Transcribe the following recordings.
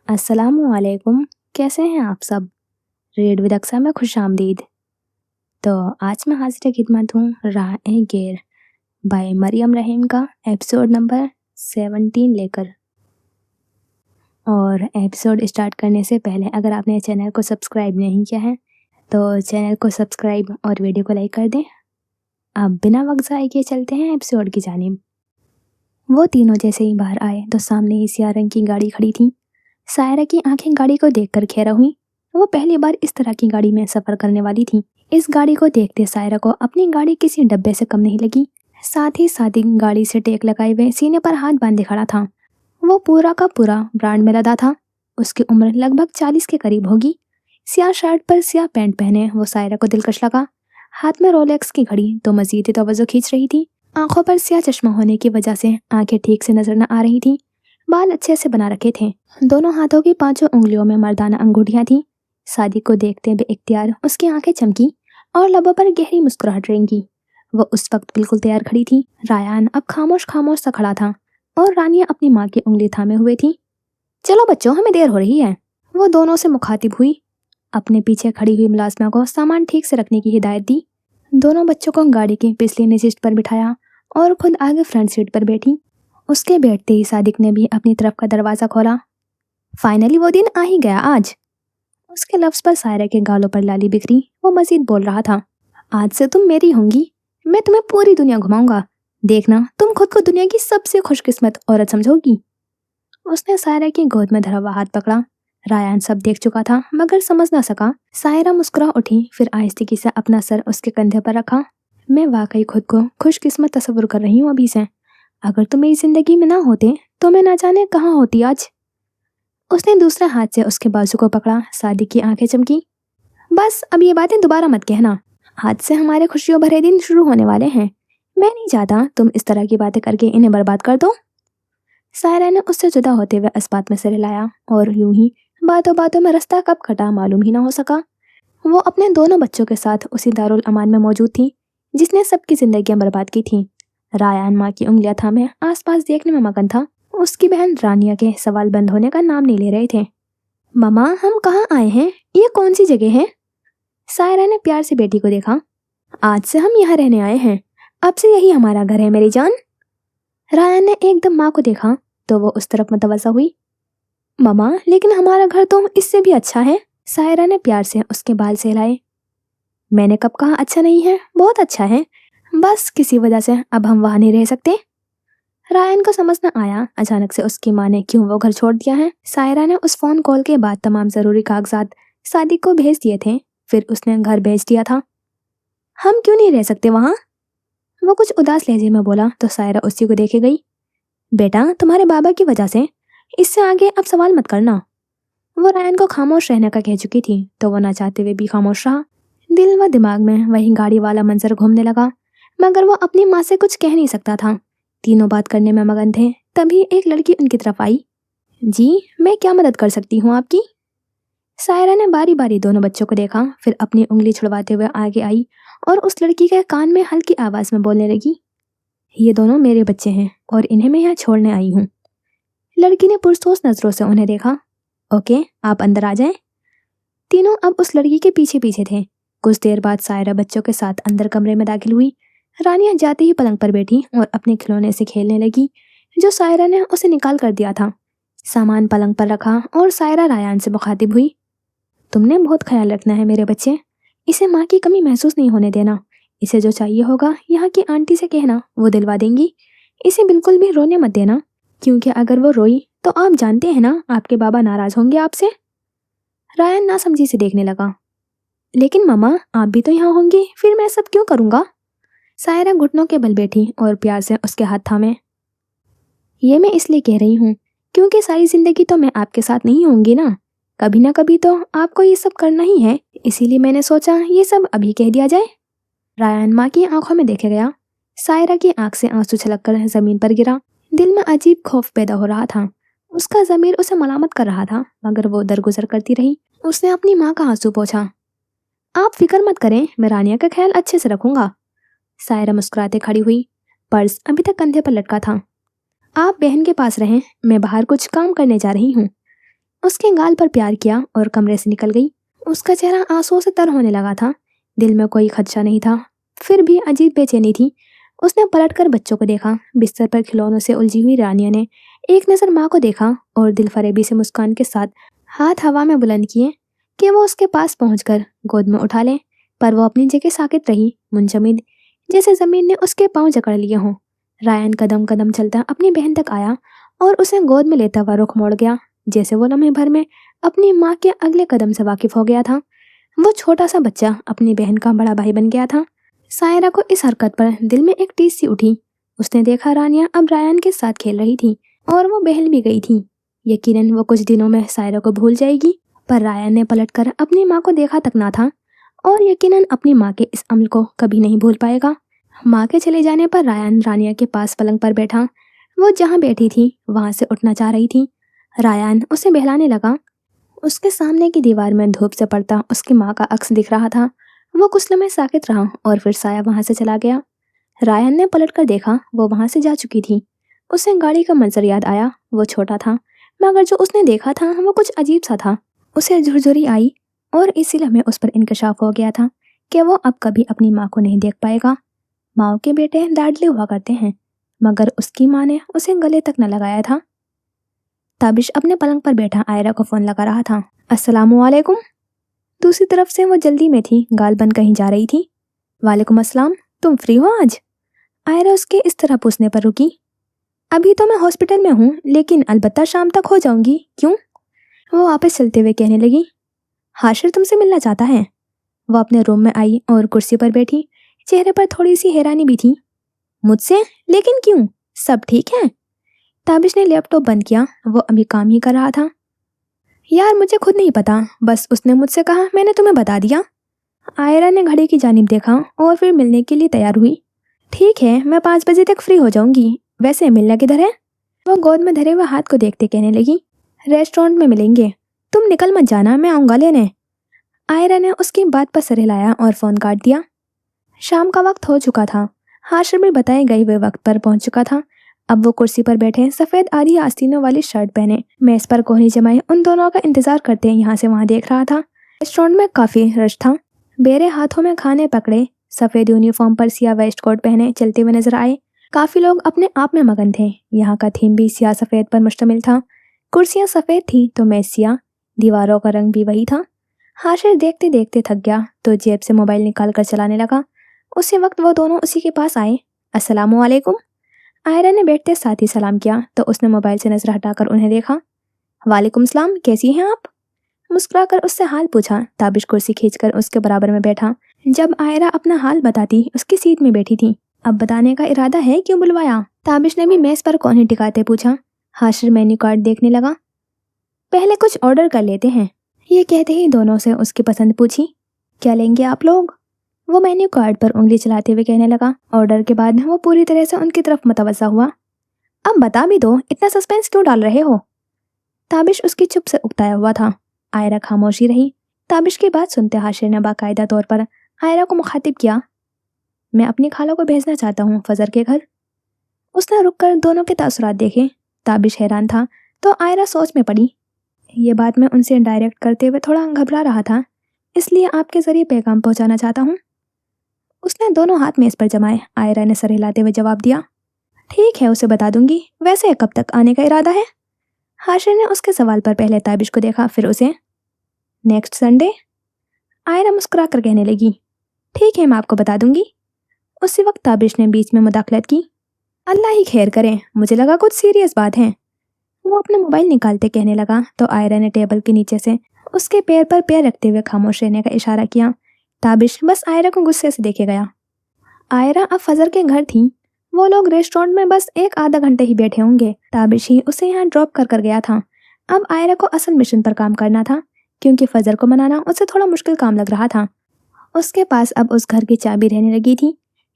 अस्सलाम वालेकुम। कैसे हैं आप सब? रेड विद अक्सा में खुश आमदीद। तो आज मैं हाजिर खिदमत हूँ राह-ए-गेर बाय मरियम रहीम का एपिसोड नंबर 17 लेकर। और एपिसोड स्टार्ट करने से पहले अगर आपने चैनल को सब्सक्राइब नहीं किया है तो चैनल को सब्सक्राइब और वीडियो को लाइक कर दें। अब बिना वक्त ज़ाये किए चलते हैं एपिसोड की जानिब। वो तीनों जैसे ही बाहर आए तो सामने ही सियाह रंग की गाड़ी खड़ी थी। सायरा की आंखें गाड़ी को देखकर खेरा हुई। वो पहली बार इस तरह की गाड़ी में सफर करने वाली थी। इस गाड़ी को देखते सायरा को अपनी गाड़ी किसी डब्बे से कम नहीं लगी। साथ ही सादी गाड़ी से टेक लगाए हुए सीने पर हाथ बांधे खड़ा था। वो पूरा का पूरा ब्रांड में लदा था। उसकी उम्र लगभग 40 के करीब होगी। सियाह शर्ट पर सियाह पैंट पहने वो सायरा को दिलकश लगा। हाथ में रोलेक्स की घड़ी तो मजीद ही तवज्जो खींच रही थी। आंखों पर सियाह चश्मा होने की वजह से आंखें ठीक से नजर न आ रही थी। बाल अच्छे से बना रखे थे। दोनों हाथों की 5 उंगलियों में मर्दाना अंगूठियां थी। सादी को देखते बेइख्तियार उसकी आंखें चमकी और लबों पर गहरी मुस्कुराहट रेंगी। वो उस वक्त बिल्कुल तैयार खड़ी थी। रायान अब खामोश खामोश सा खड़ा था और रानिया अपनी माँ की उंगली थामे हुए थी। चलो बच्चों, हमें देर हो रही है। वो दोनों से मुखातिब हुई। अपने पीछे खड़ी हुई मुलाजमा को सामान ठीक से रखने की हिदायत दी। दोनों बच्चों को गाड़ी की पिछली नशिस्त पर बिठाया और खुद आगे फ्रंट सीट पर बैठी। उसके बैठते ही सादिक ने भी अपनी तरफ का दरवाजा खोला। फाइनली वो दिन आ ही गया आज। उसके लफ्ज पर सायरा के गालों पर लाली बिखरी। वो मजीद बोल रहा था, आज से तुम मेरी होंगी। मैं तुम्हें पूरी दुनिया घुमाऊंगा। देखना, तुम खुद को दुनिया की सबसे खुशकिस्मत औरत समझोगी। उसने सायरा की गोद में धरा हुआ हाथ पकड़ा। रायान सब देख चुका था मगर समझ ना सका। सायरा मुस्कुरा उठी, फिर आहिस्ते से अपना सर उसके कंधे पर रखा। मैं वाकई खुद को खुशकिस्मत तस्वुर कर रही हूँ अभी से। अगर तुम मेरी जिंदगी में ना होते तो मैं ना जाने कहाँ होती आज। उसने दूसरे हाथ से उसके बाजू को पकड़ा। सादिक की आंखें चमकी। बस अब ये बातें दोबारा मत कहना। आज से हमारे खुशियों भरे दिन शुरू होने वाले हैं। मैं नहीं चाहता तुम इस तरह की बातें करके इन्हें बर्बाद कर दो। सायरा ने उससे जुदा होते हुए इस बात में सिर हिलाया और यूं ही बातों बातों में रास्ता कब कटा मालूम ही ना हो सका। वो अपने दोनों बच्चों के साथ उसी दारुल अमान में मौजूद थी जिसने सबकी जिंदगियां बर्बाद की थी। रायान माँ की उंगलियां थामे आसपास देखने में मगन था। उसकी बहन रानिया के सवाल बंद होने का नाम नहीं ले रहे थे। ममा, हम कहाँ आए हैं? ये कौन सी जगह है? सायरा ने प्यार से बेटी को देखा। आज से हम यहाँ रहने आए हैं। अब से यही हमारा घर है मेरी जान। रायान ने एकदम माँ को देखा तो वो उस तरफ मुतवज्जा हुई। ममा, लेकिन हमारा घर तो इससे भी अच्छा है। सायरा ने प्यार से उसके बाल सहलाए। मैंने कब कहा अच्छा नहीं है? बहुत अच्छा है। बस किसी वजह से अब हम वहाँ नहीं रह सकते। रायन को समझ न आया अचानक से उसकी माँ ने क्यों वो घर छोड़ दिया है। सायरा ने उस फोन कॉल के बाद तमाम जरूरी कागजात सादिक को भेज दिए थे। फिर उसने घर भेज दिया था। हम क्यों नहीं रह सकते वहाँ? वो कुछ उदास लहजे में बोला तो सायरा उसी को देखे गई। बेटा, तुम्हारे बाबा की वजह से। इससे आगे अब सवाल मत करना। वो रायन को खामोश रहने का कह चुकी थी तो वो ना चाहते हुए भी खामोश रहा। दिल व दिमाग में वही गाड़ी वाला मंजर घूमने लगा मगर वो अपनी माँ से कुछ कह नहीं सकता था। तीनों बात करने में मगन थे। तभी एक लड़की उनकी तरफ आई। जी, मैं क्या मदद कर सकती हूँ आपकी? सायरा ने बारी बारी दोनों बच्चों को देखा, फिर अपनी उंगली छुड़वाते हुए आगे आई और उस लड़की के कान में हल्की आवाज में बोलने लगी, ये दोनों मेरे बच्चे हैं और इन्हें मैं यहाँ छोड़ने आई हूँ। लड़की ने पुरसोस नजरों से उन्हें देखा। ओके, आप अंदर आ जाएं। तीनों अब उस लड़की के पीछे पीछे थे। कुछ देर बाद सायरा बच्चों के साथ अंदर कमरे में दाखिल हुई। रानिया जाते ही पलंग पर बैठी और अपने खिलौने से खेलने लगी जो सायरा ने उसे निकाल कर दिया था। सामान पलंग पर रखा और सायरा रायान से मुखातिब हुई। तुमने बहुत ख्याल रखना है मेरे बच्चे। इसे माँ की कमी महसूस नहीं होने देना। इसे जो चाहिए होगा यहाँ की आंटी से कहना, वो दिलवा देंगी। इसे बिल्कुल भी रोने मत देना क्योंकि अगर वो रोई तो आप जानते हैं ना आपके बाबा नाराज होंगे आपसे। रायन नासमझी से देखने लगा। लेकिन मामा, आप भी तो यहाँ होंगी, फिर मैं सब क्यों करूँगा? सायरा घुटनों के बल बैठी और प्यार से उसके हाथ थामे। ये मैं इसलिए कह रही हूँ क्योंकि सारी जिंदगी तो मैं आपके साथ नहीं होंगी ना कभी तो आपको ये सब करना ही है। इसीलिए मैंने सोचा ये सब अभी कह दिया जाए। रायन माँ की आंखों में देखे गया। सायरा की आंख से आंसू छलककर जमीन पर गिरा। दिल में अजीब खौफ पैदा हो रहा था। उसका ज़मीर उसे मलामत कर रहा था मगर वो दरगुजर करती रही। उसने अपनी माँ का आंसू पोंछा। आप फिक्र मत करें, मैं रानिया का ख्याल अच्छे से रखूंगा। सायरा मुस्कुराते खड़ी हुई। पर्स अभी तक कंधे पर लटका था। आप बहन के पास रहें, मैं बाहर कुछ काम करने जा रही हूँ। اس کے گال پر پیار کیا اور کمرے سے نکل گئی۔ اس کا چہرہ آنسوؤں سے تر ہونے لگا تھا، دل میں کوئی خدشہ نہیں تھا، پھر بھی عجیب بے چینی تھی۔ اس نے پلٹ کر بچوں کو دیکھا، بستر پر کھلونوں سے الجھی ہوئی رانیہ نے ایک نظر ماں کو دیکھا اور دل فریبی سے مسکان کے ساتھ ہاتھ ہوا میں بلند کیے کہ وہ اس کے پاس پہنچ کر گود میں اٹھا لے، پر وہ اپنی جگہ ساکت رہی، منجمد، جیسے زمین نے اس کے پاؤں جکڑ لیے ہوں۔ رایان قدم قدم چلتا اپنی بہن تک آیا اور اسے گود میں لیتا ہوا رخ موڑ گیا، جیسے وہ لمحے بھر میں اپنی ماں کے اگلے قدم سے واقف ہو گیا تھا۔ وہ چھوٹا سا بچہ اپنی بہن کا بڑا بھائی بن گیا تھا۔ سائرہ کو اس حرکت پر دل میں ایک ٹیس سی اٹھی۔ اس نے دیکھا رانیہ اب رایان کے ساتھ کھیل رہی تھی اور وہ بہل بھی گئی تھی۔ یقیناً وہ کچھ دنوں میں سائرہ کو بھول جائے گی، پر رایان نے پلٹ کر اپنی ماں کو دیکھا تک نہ تھا اور یقیناً اپنی ماں کے اس عمل کو کبھی نہیں بھول پائے گا۔ ماں کے چلے جانے پر رایان رانیہ کے پاس پلنگ پر بیٹھا۔ وہ جہاں بیٹھی تھی وہاں سے اٹھنا چاہ رہی تھی۔ رایان اسے بہلانے لگا۔ اس کے سامنے کی دیوار میں دھوپ سے پڑتا اس کی ماں کا عکس دکھ رہا تھا۔ وہ کچھ لمحے ساکت رہا اور پھر سایہ وہاں سے چلا گیا۔ رایان نے پلٹ کر دیکھا، وہ وہاں سے جا چکی تھی۔ اسے گاڑی کا منظر یاد آیا۔ وہ چھوٹا تھا، مگر جو اس نے دیکھا تھا وہ کچھ عجیب سا تھا۔ اسے جھرجھری آئی اور اسی لمحے اس پر انکشاف ہو گیا تھا کہ وہ اب کبھی اپنی ماں کو نہیں دیکھ پائے گا۔ ماں کے بیٹے لاڈلے ہوا کرتے ہیں، مگر اس کی ماں نے اسے گلے تک نہ لگایا تھا۔ تابش اپنے پلنگ پر بیٹھا آئرہ کو فون لگا رہا تھا۔ السلام علیکم۔ دوسری طرف سے وہ جلدی میں تھی، گال بن کہیں جا رہی تھی۔ وعلیکم السلام، تم فری ہو آج؟ آئرہ اس کے اس طرح پوچھنے پر رکی۔ ابھی تو میں ہاسپٹل میں ہوں، لیکن البتہ شام تک ہو جاؤں گی۔ کیوں؟ وہ واپس چلتے ہوئے کہنے لگی، حاشر تم سے ملنا چاہتا ہے۔ وہ اپنے روم میں آئی اور کرسی پر بیٹھی، چہرے پر تھوڑی سی حیرانی بھی تھی۔ مجھ سے؟ لیکن کیوں؟ سب ٹھیک ہے؟ تابش نے لیپ ٹاپ بند کیا، وہ ابھی کام ہی کر رہا تھا۔ یار مجھے خود نہیں پتا، بس اس نے مجھ سے کہا، میں نے تمہیں بتا دیا۔ آئرہ نے گھڑی کی جانب دیکھا اور پھر ملنے کے لیے تیار ہوئی۔ ٹھیک ہے، میں 5 بجے تک فری ہو جاؤں گی۔ ویسے ملنا کدھر ہے؟ وہ گود میں دھرے ہوئے ہاتھ کو دیکھتے کہنے لگی، ریسٹورنٹ میں ملیں گے، تم نکل مت جانا، میں آؤں گا لینے۔ آئرہ نے اس کی بات پر سر ہلایا اور فون کاٹ دیا۔ شام کا وقت ہو چکا تھا، حاشر بھی بتائے گئے ہوئے وقت پر پہنچ چکا تھا۔ اب وہ کرسی پر بیٹھے، سفید آدھی آستینوں والی شرٹ پہنے، میز پر کوہنی جمائے ان دونوں کا انتظار کرتے یہاں سے وہاں دیکھ رہا تھا۔ ریسٹورنٹ میں کافی رش تھا۔ بیرے ہاتھوں میں کھانے پکڑے، سفید یونیفارم پر سیاہ ویسٹ کوٹ پہنے چلتے ہوئے نظر آئے۔ کافی لوگ اپنے آپ میں مگن تھے۔ یہاں کا تھیم بھی سیاہ سفید پر مشتمل تھا۔ کرسیاں سفید تھیں تو میز سیاہ، دیواروں کا رنگ بھی وہی تھا۔ حاشر دیکھتے دیکھتے تھک گیا تو جیب سے موبائل نکال کر چلانے لگا۔ اسی وقت وہ دونوں اسی کے پاس آئے۔ السلام علیکم۔ آئرہ نے بیٹھتے ساتھ ہی سلام کیا تو اس نے موبائل سے نظر ہٹا کر انہیں دیکھا۔ وعلیکم السلام، کیسی ہیں آپ؟ مسکرا کر اس سے حال پوچھا۔ تابش کرسی کھینچ کر اس کے برابر میں بیٹھا۔ جب آئرہ اپنا حال بتاتی اس کی سیٹ میں بیٹھی تھی، اب بتانے کا ارادہ ہے، کیوں بلوایا؟ تابش نے بھی میز پر کوہنی ٹکاتے پوچھا۔ حاشر مینیو کارڈ دیکھنے لگا۔ پہلے کچھ آرڈر کر لیتے ہیں، یہ کہتے ہی دونوں سے اس کی پسند پوچھی۔ کیا لیں گے آپ لوگ؟ وہ مینیو کارڈ پر انگلی چلاتے ہوئے کہنے لگا۔ آرڈر کے بعد وہ پوری طرح سے ان کی طرف متوجہ ہوا۔ اب بتا بھی دو، اتنا سسپینس کیوں ڈال رہے ہو؟ تابش اس کی چپ سے اکتایا ہوا تھا۔ آئرہ خاموشی رہی۔ تابش کی بات سنتے حاشر نے باقاعدہ طور پر آئرہ کو مخاطب کیا۔ میں اپنی خالوں کو بھیجنا چاہتا ہوں فضر کے گھر۔ اس نے رک کر دونوں کے تاثرات دیکھے۔ تابش حیران تھا تو آئرہ سوچ میں پڑی۔ یہ بات میں ان سے ڈائریکٹ کرتے ہوئے تھوڑا گھبرا رہا تھا، اس لیے آپ کے ذریعے پیغام پہنچانا چاہتا ہوں۔ اس نے دونوں ہاتھ میز پر جمائے۔ آئرہ نے سر ہلاتے ہوئے جواب دیا، ٹھیک ہے، اسے بتا دوں گی۔ ویسے کب تک آنے کا ارادہ ہے؟ حاشر نے اس کے سوال پر پہلے تابش کو دیکھا، پھر اسے۔ Next Sunday. آئرہ مسکرا کر کہنے لگی، ٹھیک ہے، میں آپ کو بتا دوں گی۔ اسی وقت تابش نے بیچ میں مداخلت کی، اللہ ہی خیر کرے، مجھے لگا کچھ سیریس بات ہے۔ وہ اپنا موبائل نکالتے کہنے لگا تو آئرہ نے ٹیبل کے نیچے سے اس کے پیر پر پیر رکھتے ہوئے خاموش رہنے کا اشارہ کیا۔ تابش بس آئرہ کو غصے سے دیکھے گیا۔ آئرہ اب فضر کے گھر تھی۔ وہ لوگ ریسٹورنٹ میں بس 1-آدھا گھنٹے ہی بیٹھے ہوں گے۔ تابش ہی اسے یہاں ڈراپ کر گیا تھا۔ اب آئرہ کو اصل مشن پر کام کرنا تھا، کیونکہ فضر کو منانا اسے تھوڑا مشکل کام لگ رہا تھا۔ اس کے پاس اب اس گھر کی چابی رہنے لگی تھی،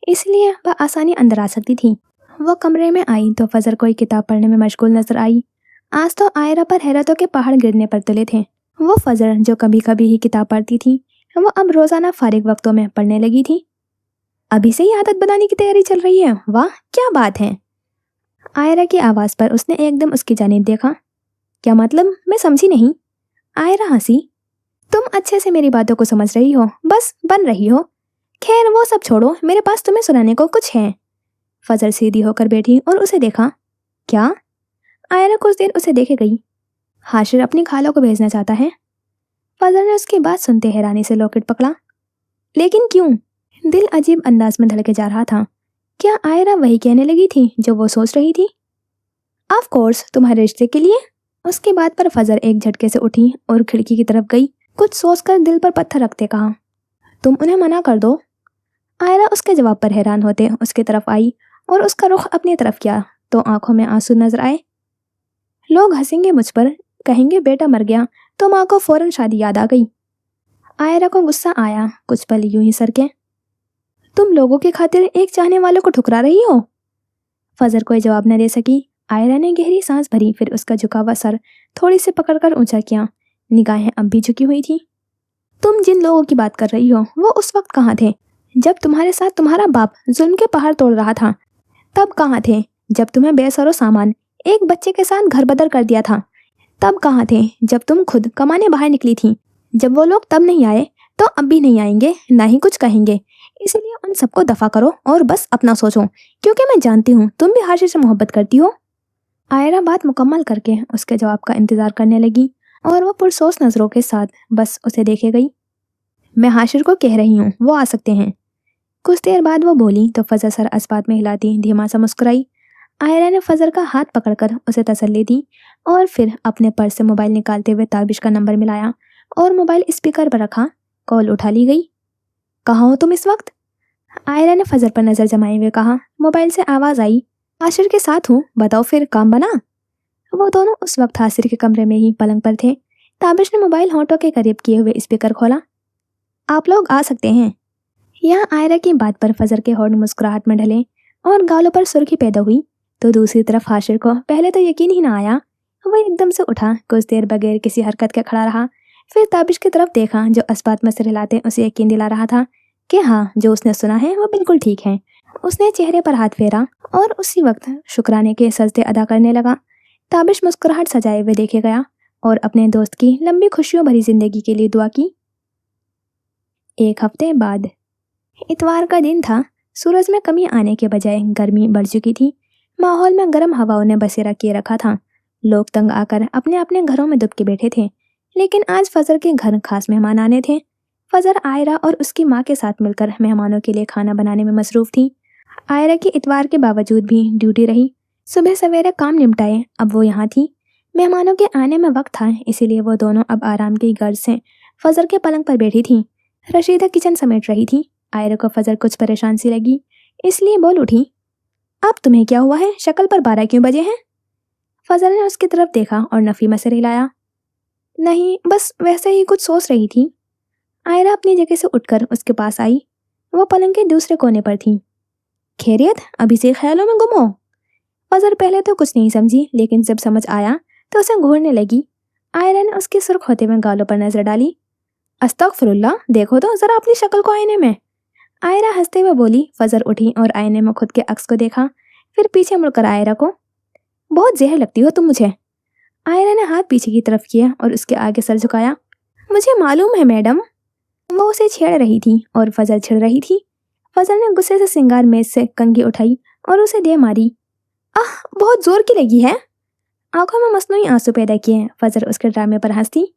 اس لیے وہ آسانی اندر آ سکتی تھی۔ وہ کمرے میں آئی تو فضر کوئی کتاب پڑھنے میں مشغول نظر آئی۔ آج تو آئرہ پر حیرتوں کے پہاڑ گرنے پر تلے تھے۔ وہ فضر جو کبھی کبھی ہی کتاب پڑھتی تھی، وہ اب روزانہ فارغ وقتوں میں پڑھنے لگی تھی۔ ابھی سے ہی عادت بنانے کی تیاری چل رہی ہے، واہ کیا بات ہے۔ آئرہ کی آواز پر اس نے ایک دم اس کی جانب دیکھا۔ क्या मतलब? मैं समझी नहीं। आयरा हंसी। तुम अच्छे से मेरी बातों को समझ रही हो, बस बन रही हो। खैर वो सब छोड़ो, मेरे पास तुम्हें सुनाने को कुछ है। फजर सीधी होकर बैठी और उसे देखा। क्या? आयरा कुछ देर उसे देखे गई। हाशिर अपनी खालों को भेजना चाहता है। फजर ने उसकी बात सुनते हैरानी से लॉकेट पकड़ा। लेकिन क्यों? दिल अजीब अंदाज में धड़के जा रहा था। क्या आयरा वही कहने लगी थी जो वो सोच रही थी? ऑफ कोर्स, तुम्हारे रिश्ते के लिए। उसकी बात पर फजर एक झटके से उठी और खिड़की की तरफ गई। कुछ सोचकर दिल पर पत्थर रखते कहा, तुम उन्हें मना कर दो। आयरा उसके जवाब पर हैरान होते उसकी तरफ आई और उसका रुख अपनी तरफ किया तो आंखों में आंसू नजर आए। लोग हंसेंगे मुझ पर, कहेंगे बेटा मर गया, तो माँ को फौरन शादी याद आ गई। आयरा को गुस्सा आया, कुछ पल यूं ही सरके। तुम लोगों की खातिर एक चाहने वालों को ठुकरा रही हो? फजर कोई जवाब न दे सकी। आयरा ने गहरी सांस भरी, फिर उसका झुका हुआ सर थोड़ी सी पकड़कर ऊंचा किया। निगाहें अब भी झुकी हुई थी। तुम जिन लोगों की बात कर रही हो वो उस वक्त कहाँ थे जब तुम्हारे साथ तुम्हारा बाप जुल्म के पहाड़ तोड़ रहा था? तब कहाँ थे जब तुम्हें बेसरो सामान एक बच्चे के साथ घर बदर कर दिया था? तब कहाँ थे जब तुम खुद कमाने बाहर निकली थी? जब वो लोग तब नहीं आए तो अब भी नहीं आएंगे, ना ही कुछ कहेंगे। इसलिए उन सबको दफा करो और बस अपना सोचो, क्योंकि मैं जानती हूँ तुम भी हाशिर से मोहब्बत करती हो। आयरा बात मुकम्मल करके उसके जवाब का इंतजार करने लगी और वो पुरसोस नजरों के साथ बस उसे देखे गई। मैं हाशिर को कह रही हूँ वो आ सकते हैं। कुछ देर बाद वो बोली तो फजर सर अस्बात में हिलाती धीमा सा मुस्कुराई। आयरा ने फजर का हाथ पकड़कर उसे तसल्ली दी और फिर अपने पर्स से मोबाइल निकालते हुए ताबिश का नंबर मिलाया और मोबाइल स्पीकर पर रखा। कॉल उठा ली गई। कहाँ हो तुम इस वक्त? आयरा ने फजर पर नजर जमाए हुए कहा। मोबाइल से आवाज आई, हाशिर के साथ हूँ, बताओ फिर काम बना? वो दोनों उस वक्त हाशिर के कमरे में ही पलंग पर थे। ताबिश ने मोबाइल होठों के करीब किए हुए स्पीकर खोला। आप लोग आ सकते हैं। यहाँ आयरा की बात पर फजर के होठ मुस्कुराहट में ढले और गालों पर सुर्खी पैदा हुई तो दूसरी तरफ हाशिर को पहले तो यकीन ही ना आया। वो एकदम से उठा, कुछ देर बगैर किसी हरकत के खड़ा रहा, फिर ताबिश की तरफ देखा जो अस्बात में सिर हिलाते उसे यकीन दिला रहा था कि हाँ, जो उसने सुना है वो बिल्कुल ठीक है। उसने चेहरे पर हाथ फेरा और उसी वक्त शुक्राने के सजदे अदा करने लगा। ताबिश मुस्कुराहट सजाए हुए देखे गया और अपने दोस्त की लंबी खुशियों भरी जिंदगी के लिए दुआ की। एक हफ्ते बाद इतवार का दिन था। सूरज में कमी आने के बजाय गर्मी बढ़ चुकी थी। माहौल में गर्म हवाओं ने बसेरा किए रखा था। लोग तंग आकर अपने अपने घरों में दुबके बैठे थे, लेकिन आज फजर के घर खास मेहमान आने थे। फजर आयरा और उसकी माँ के साथ मिलकर मेहमानों के लिए खाना बनाने में मसरूफ थी। आयरा की इतवार के बावजूद भी ड्यूटी रही। सुबह सवेरे काम निपटाए अब वो यहाँ थी। मेहमानों के आने में वक्त था, इसीलिए वो दोनों अब आराम की गर्ज से फजर के पलंग पर बैठी थी। रशीदा किचन समेट रही थी। आयरा को फजर कुछ परेशान सी लगी, इसलिए बोल उठी, अब तुम्हें क्या हुआ है? शक्ल पर 12 क्यों बजे हैं? फजर ने उसकी तरफ देखा और नफी में सिर हिलाया। नहीं, बस वैसे ही कुछ सोच रही थी। आयरा अपनी जगह से उठकर उसके पास आई। वो पलंग के दूसरे कोने पर थी। खैरियत, अभी से ख्यालों में गुम हो? फजर पहले तो कुछ नहीं समझी, लेकिन जब समझ आया तो उसे घूरने लगी। आयरा ने उसके सुर्ख होते हुए गालों पर नजर डाली। अस्तगफिरुल्लाह, देखो तो जरा अपनी शक्ल को आईने में। आयरा हंसते हुए बोली। फजर उठी और आईने में खुद के अक्स को देखा, फिर पीछे मुड़कर आयरा को, बहुत जहर लगती हो तुम मुझे। आयरा ने हाथ पीछे की तरफ किया और उसके आगे सर झुकाया। मुझे मालूम है मैडम। वो उसे छेड़ रही थी और फजर छिड़ रही थी। फजर ने गुस्से से सिंगार मेज से कंघी उठाई और उसे दे मारी। आह, बहुत जोर की लगी है। आंखों में मसनूई आंसू पैदा किए फजर उसके ड्रामे पर हंसती।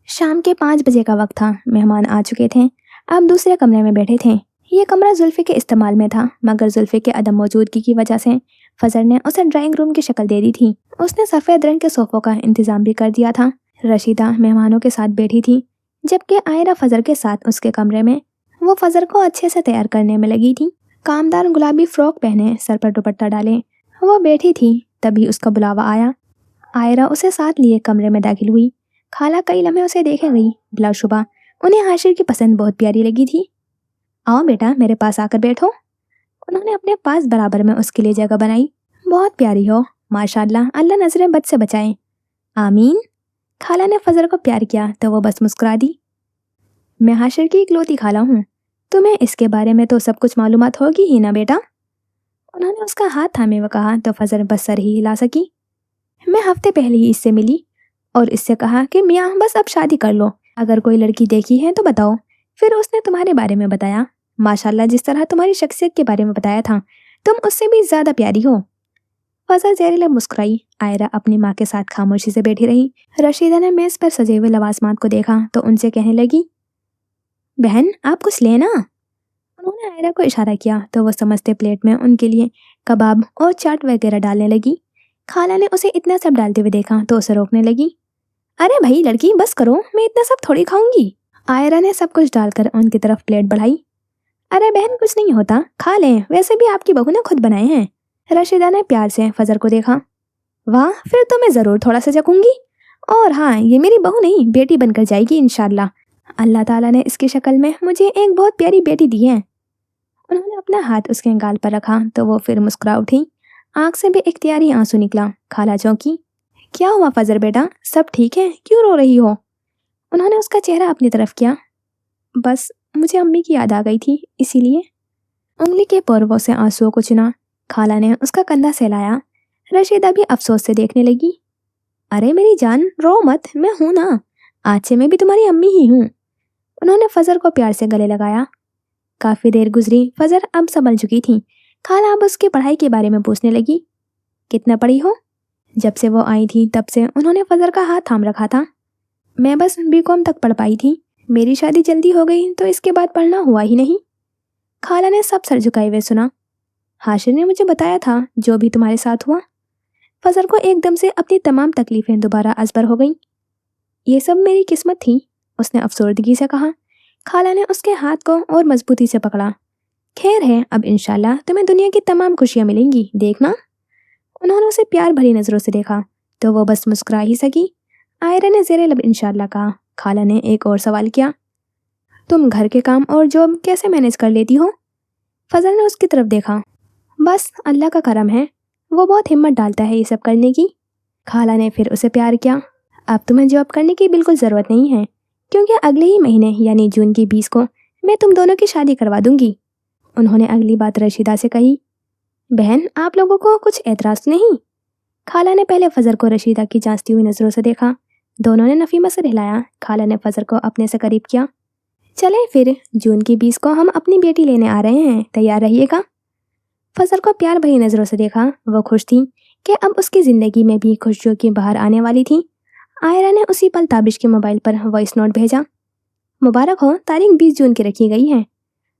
शाम के 5 बजे का वक्त था। मेहमान आ चुके थे, अब दूसरे कमरे में बैठे थे। ये कमरा जुल्फी के इस्तेमाल में था, मगर जुल्फी के अदम मौजूदगी की वजह से फजर ने उसे ड्राइंग रूम की शक्ल दे दी थी। उसने सफ़ेद रंग के सोफों का इंतजाम भी कर दिया था। रशीदा मेहमानों के साथ बैठी थी, जबकि आयरा फजर के साथ उसके कमरे में। वो फजर को अच्छे से तैयार करने में लगी थी। कामदार गुलाबी फ्रॉक पहने, सर पर दुपट्टा डाले वो बैठी थी। तभी उसका बुलावा आया। आयरा उसे साथ लिए कमरे में दाखिल हुई। खाला कई लम्हे उसे देखे गई। बिलाशुबा उन्हें हाशिर की पसंद बहुत प्यारी लगी थी। आओ बेटा, मेरे पास आकर बैठो। उन्होंने अपने पास बराबर में उसके लिए जगह बनाई। बहुत प्यारी हो माशाल्लाह, अल्लाह नजरें बद से बचाए। आमीन। खाला ने फजर को प्यार किया तो वो बस मुस्कुरा दी। मैं हाशिर की इकलौती खाला हूँ, तुम्हें इसके बारे में तो सब कुछ मालूमात होगी ही ना बेटा। उन्होंने उसका हाथ थामे हुए कहा तो फजर बस सर ही हिला सकी। मैं हफ्ते पहले ही इससे मिली और इससे कहा कि मियाँ बस अब शादी कर लो, अगर कोई लड़की देखी है तो बताओ। फिर उसने तुम्हारे बारे में बताया, माशाल्लाह जिस तरह तुम्हारी शख्सियत के बारे में बताया था, तुम उससे भी ज़्यादा प्यारी हो। फजर जहरीला मुस्कुराई। आयरा अपनी माँ के साथ खामोशी से बैठी रही। रशीदा ने मेज़ पर सजे हुए लवाजमात को देखा तो उनसे कहने लगी, बहन आप कुछ लेना। उन्होंने आयरा को इशारा किया तो वो समझते प्लेट में उनके लिए कबाब और चाट वगैरह डालने लगी। खाला ने उसे इतना सब डालते हुए देखा तो उसे रोकने लगी। अरे भाई लड़की बस करो, मैं इतना सब थोड़ी खाऊंगी। आयरा ने सब कुछ डालकर उनकी तरफ प्लेट बढ़ाई। अरे बहन कुछ नहीं होता, खा लें, वैसे भी आपकी बहू ने खुद बनाए हैं। रशीदा ने प्यार से फजर को देखा। वाह, फिर तो मैं ज़रूर थोड़ा सा चखूंगी। और हाँ, ये मेरी बहू नहीं बेटी बनकर जाएगी इंशाल्लाह। अल्लाह ताला ने इसकी शक्ल में मुझे एक बहुत प्यारी बेटी दी है। उन्होंने अपना हाथ उसके गाल पर रखा तो वो फिर मुस्कुरा उठी। आंख से भी इख्तियारी आंसू निकला। खाला चौंकी। क्या हुआ फजर बेटा, सब ठीक है, क्यों रो रही हो? उन्होंने उसका चेहरा अपनी तरफ किया। बस मुझे अम्मी की याद आ गई थी, इसीलिए। उंगली के पोरवों से आंसुओं को चुना। खाला ने उसका कंधा सहलाया। रशीदा भी अफसोस से देखने लगी। अरे मेरी जान रो मत, मैं हूं ना, आज से मैं भी तुम्हारी अम्मी ही हूँ। उन्होंने फजर को प्यार से गले लगाया। काफी देर गुजरी, फजर अब संभल चुकी थी। खाला अब उसकी पढ़ाई के बारे में पूछने लगी। कितना पढ़ी हो? जब से वो आई थी तब से उन्होंने फजर का हाथ थाम रखा था। मैं बस बीकॉम तक पढ़ पाई थी, मेरी शादी जल्दी हो गई तो इसके बाद पढ़ना हुआ ही नहीं। खाला ने सब सर झुकाए हुए सुना। हाशिर ने मुझे बताया था जो भी तुम्हारे साथ हुआ। फजर को एकदम से अपनी तमाम तकलीफें दोबारा अजबर हो गईं। ये सब मेरी किस्मत थी, उसने अफसोर्दगी से कहा। खाला ने उसके हाथ को और मजबूती से पकड़ा। खैर है, अब इंशाल्लाह तुम्हें दुनिया की तमाम खुशियां मिलेंगी, देखना। उन्होंने उसे प्यार भरी नजरों से देखा तो वो बस मुस्कुरा ही सकी। आयरा ने ज़ेरे लब इंशाल्लाह कहा। खाला ने एक और सवाल किया, तुम घर के काम और जॉब कैसे मैनेज कर लेती हो? फजल ने उसकी तरफ देखा। बस अल्लाह का करम है, वो बहुत हिम्मत डालता है ये सब करने की। खाला ने फिर उसे प्यार किया। अब तुम्हें जॉब करने की बिल्कुल ज़रूरत नहीं है, क्योंकि अगले ही महीने यानी जून की 20 को मैं तुम दोनों की शादी करवा दूंगी। उन्होंने अगली बात रशीदा से कही। बहन आप लोगों को कुछ एतराज़ नहीं? खाला ने पहले फजर को रशीदा की जांचती हुई नज़रों से देखा। दोनों ने नफीमा से हिलाया। खाला ने फजर को अपने से करीब किया। चले फिर, जून की 20 को हम अपनी बेटी लेने आ रहे हैं, तैयार रहिएगा। फजर को प्यार भरी नज़रों से देखा। वो खुश थी कि अब उसकी ज़िंदगी में भी खुशियों की बहार आने वाली थी। आयरा ने उसी पल ताबिश के मोबाइल पर वॉइस नोट भेजा। मुबारक हो, तारीख 20 जून की रखी गई है।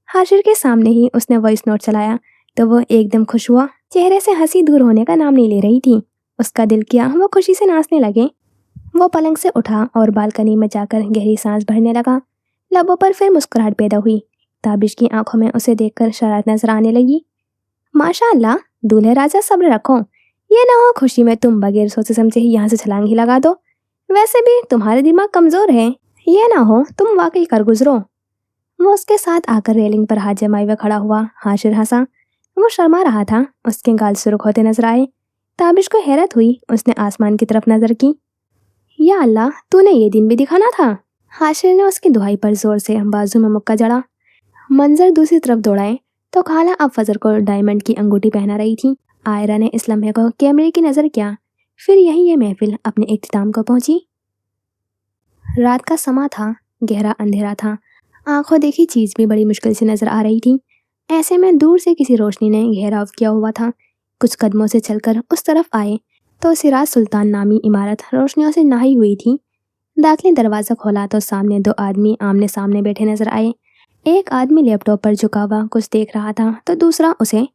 हाशिर के सामने ही उसने वॉइस नोट चलाया तो वो एकदम खुश हुआ। चेहरे से हंसी दूर होने का नाम नहीं ले रही थी। उसका दिल किया वो खुशी से नाचने लगे। वो पलंग से उठा और बालकनी में जाकर गहरी सांस भरने लगा। लबों पर फिर मुस्कुराहट पैदा हुई। ताबिश की आंखों में उसे देखकर शरारत नजर आने लगी। माशाअल्लाह, दूल्हे राजा सब्र रखो, ये ना हो खुशी में तुम बगैर सोचे समझे ही यहाँ से छलांग ही लगा दो। वैसे भी तुम्हारे दिमाग कमजोर है, ये ना हो तुम वाकई कर गुजरो। वो उसके साथ आकर रेलिंग पर हाथ जमाए हुए खड़ा हुआ। हाशिर हंसा। वो शर्मा रहा था, उसके गाल सुर्ख होते नजर आए। ताबिश को हैरत हुई। उसने आसमान की तरफ नजर की। या अल्लाह, तूने ये दिन भी दिखाना था। हाशिर ने उसकी दुहाई पर जोर से बाजू में मुक्का जड़ा। मंजर दूसरी तरफ दौड़ाए तो खाला अब फजर को डायमंड की अंगूठी पहना रही थी। आयरा ने इस लम्हे को कैमरे की नज़र किया। फिर यही ये महफिल अपने इख्तिताम को पहुंची। रात का समा था, गहरा अंधेरा था। आंखों देखी चीज़ भी बड़ी मुश्किल से नजर आ रही थी। ऐसे में दूर से किसी रोशनी ने घेराव किया हुआ था। कुछ कदमों से चलकर उस तरफ आए तो सिराज सुल्तान नामी इमारत रोशनियों से नहाई हुई थी। दाखिली दरवाज़ा खोला तो सामने दो आदमी आमने सामने बैठे नजर आए। एक आदमी लैपटॉप पर झुका हुआ कुछ देख रहा था तो दूसरा उसे।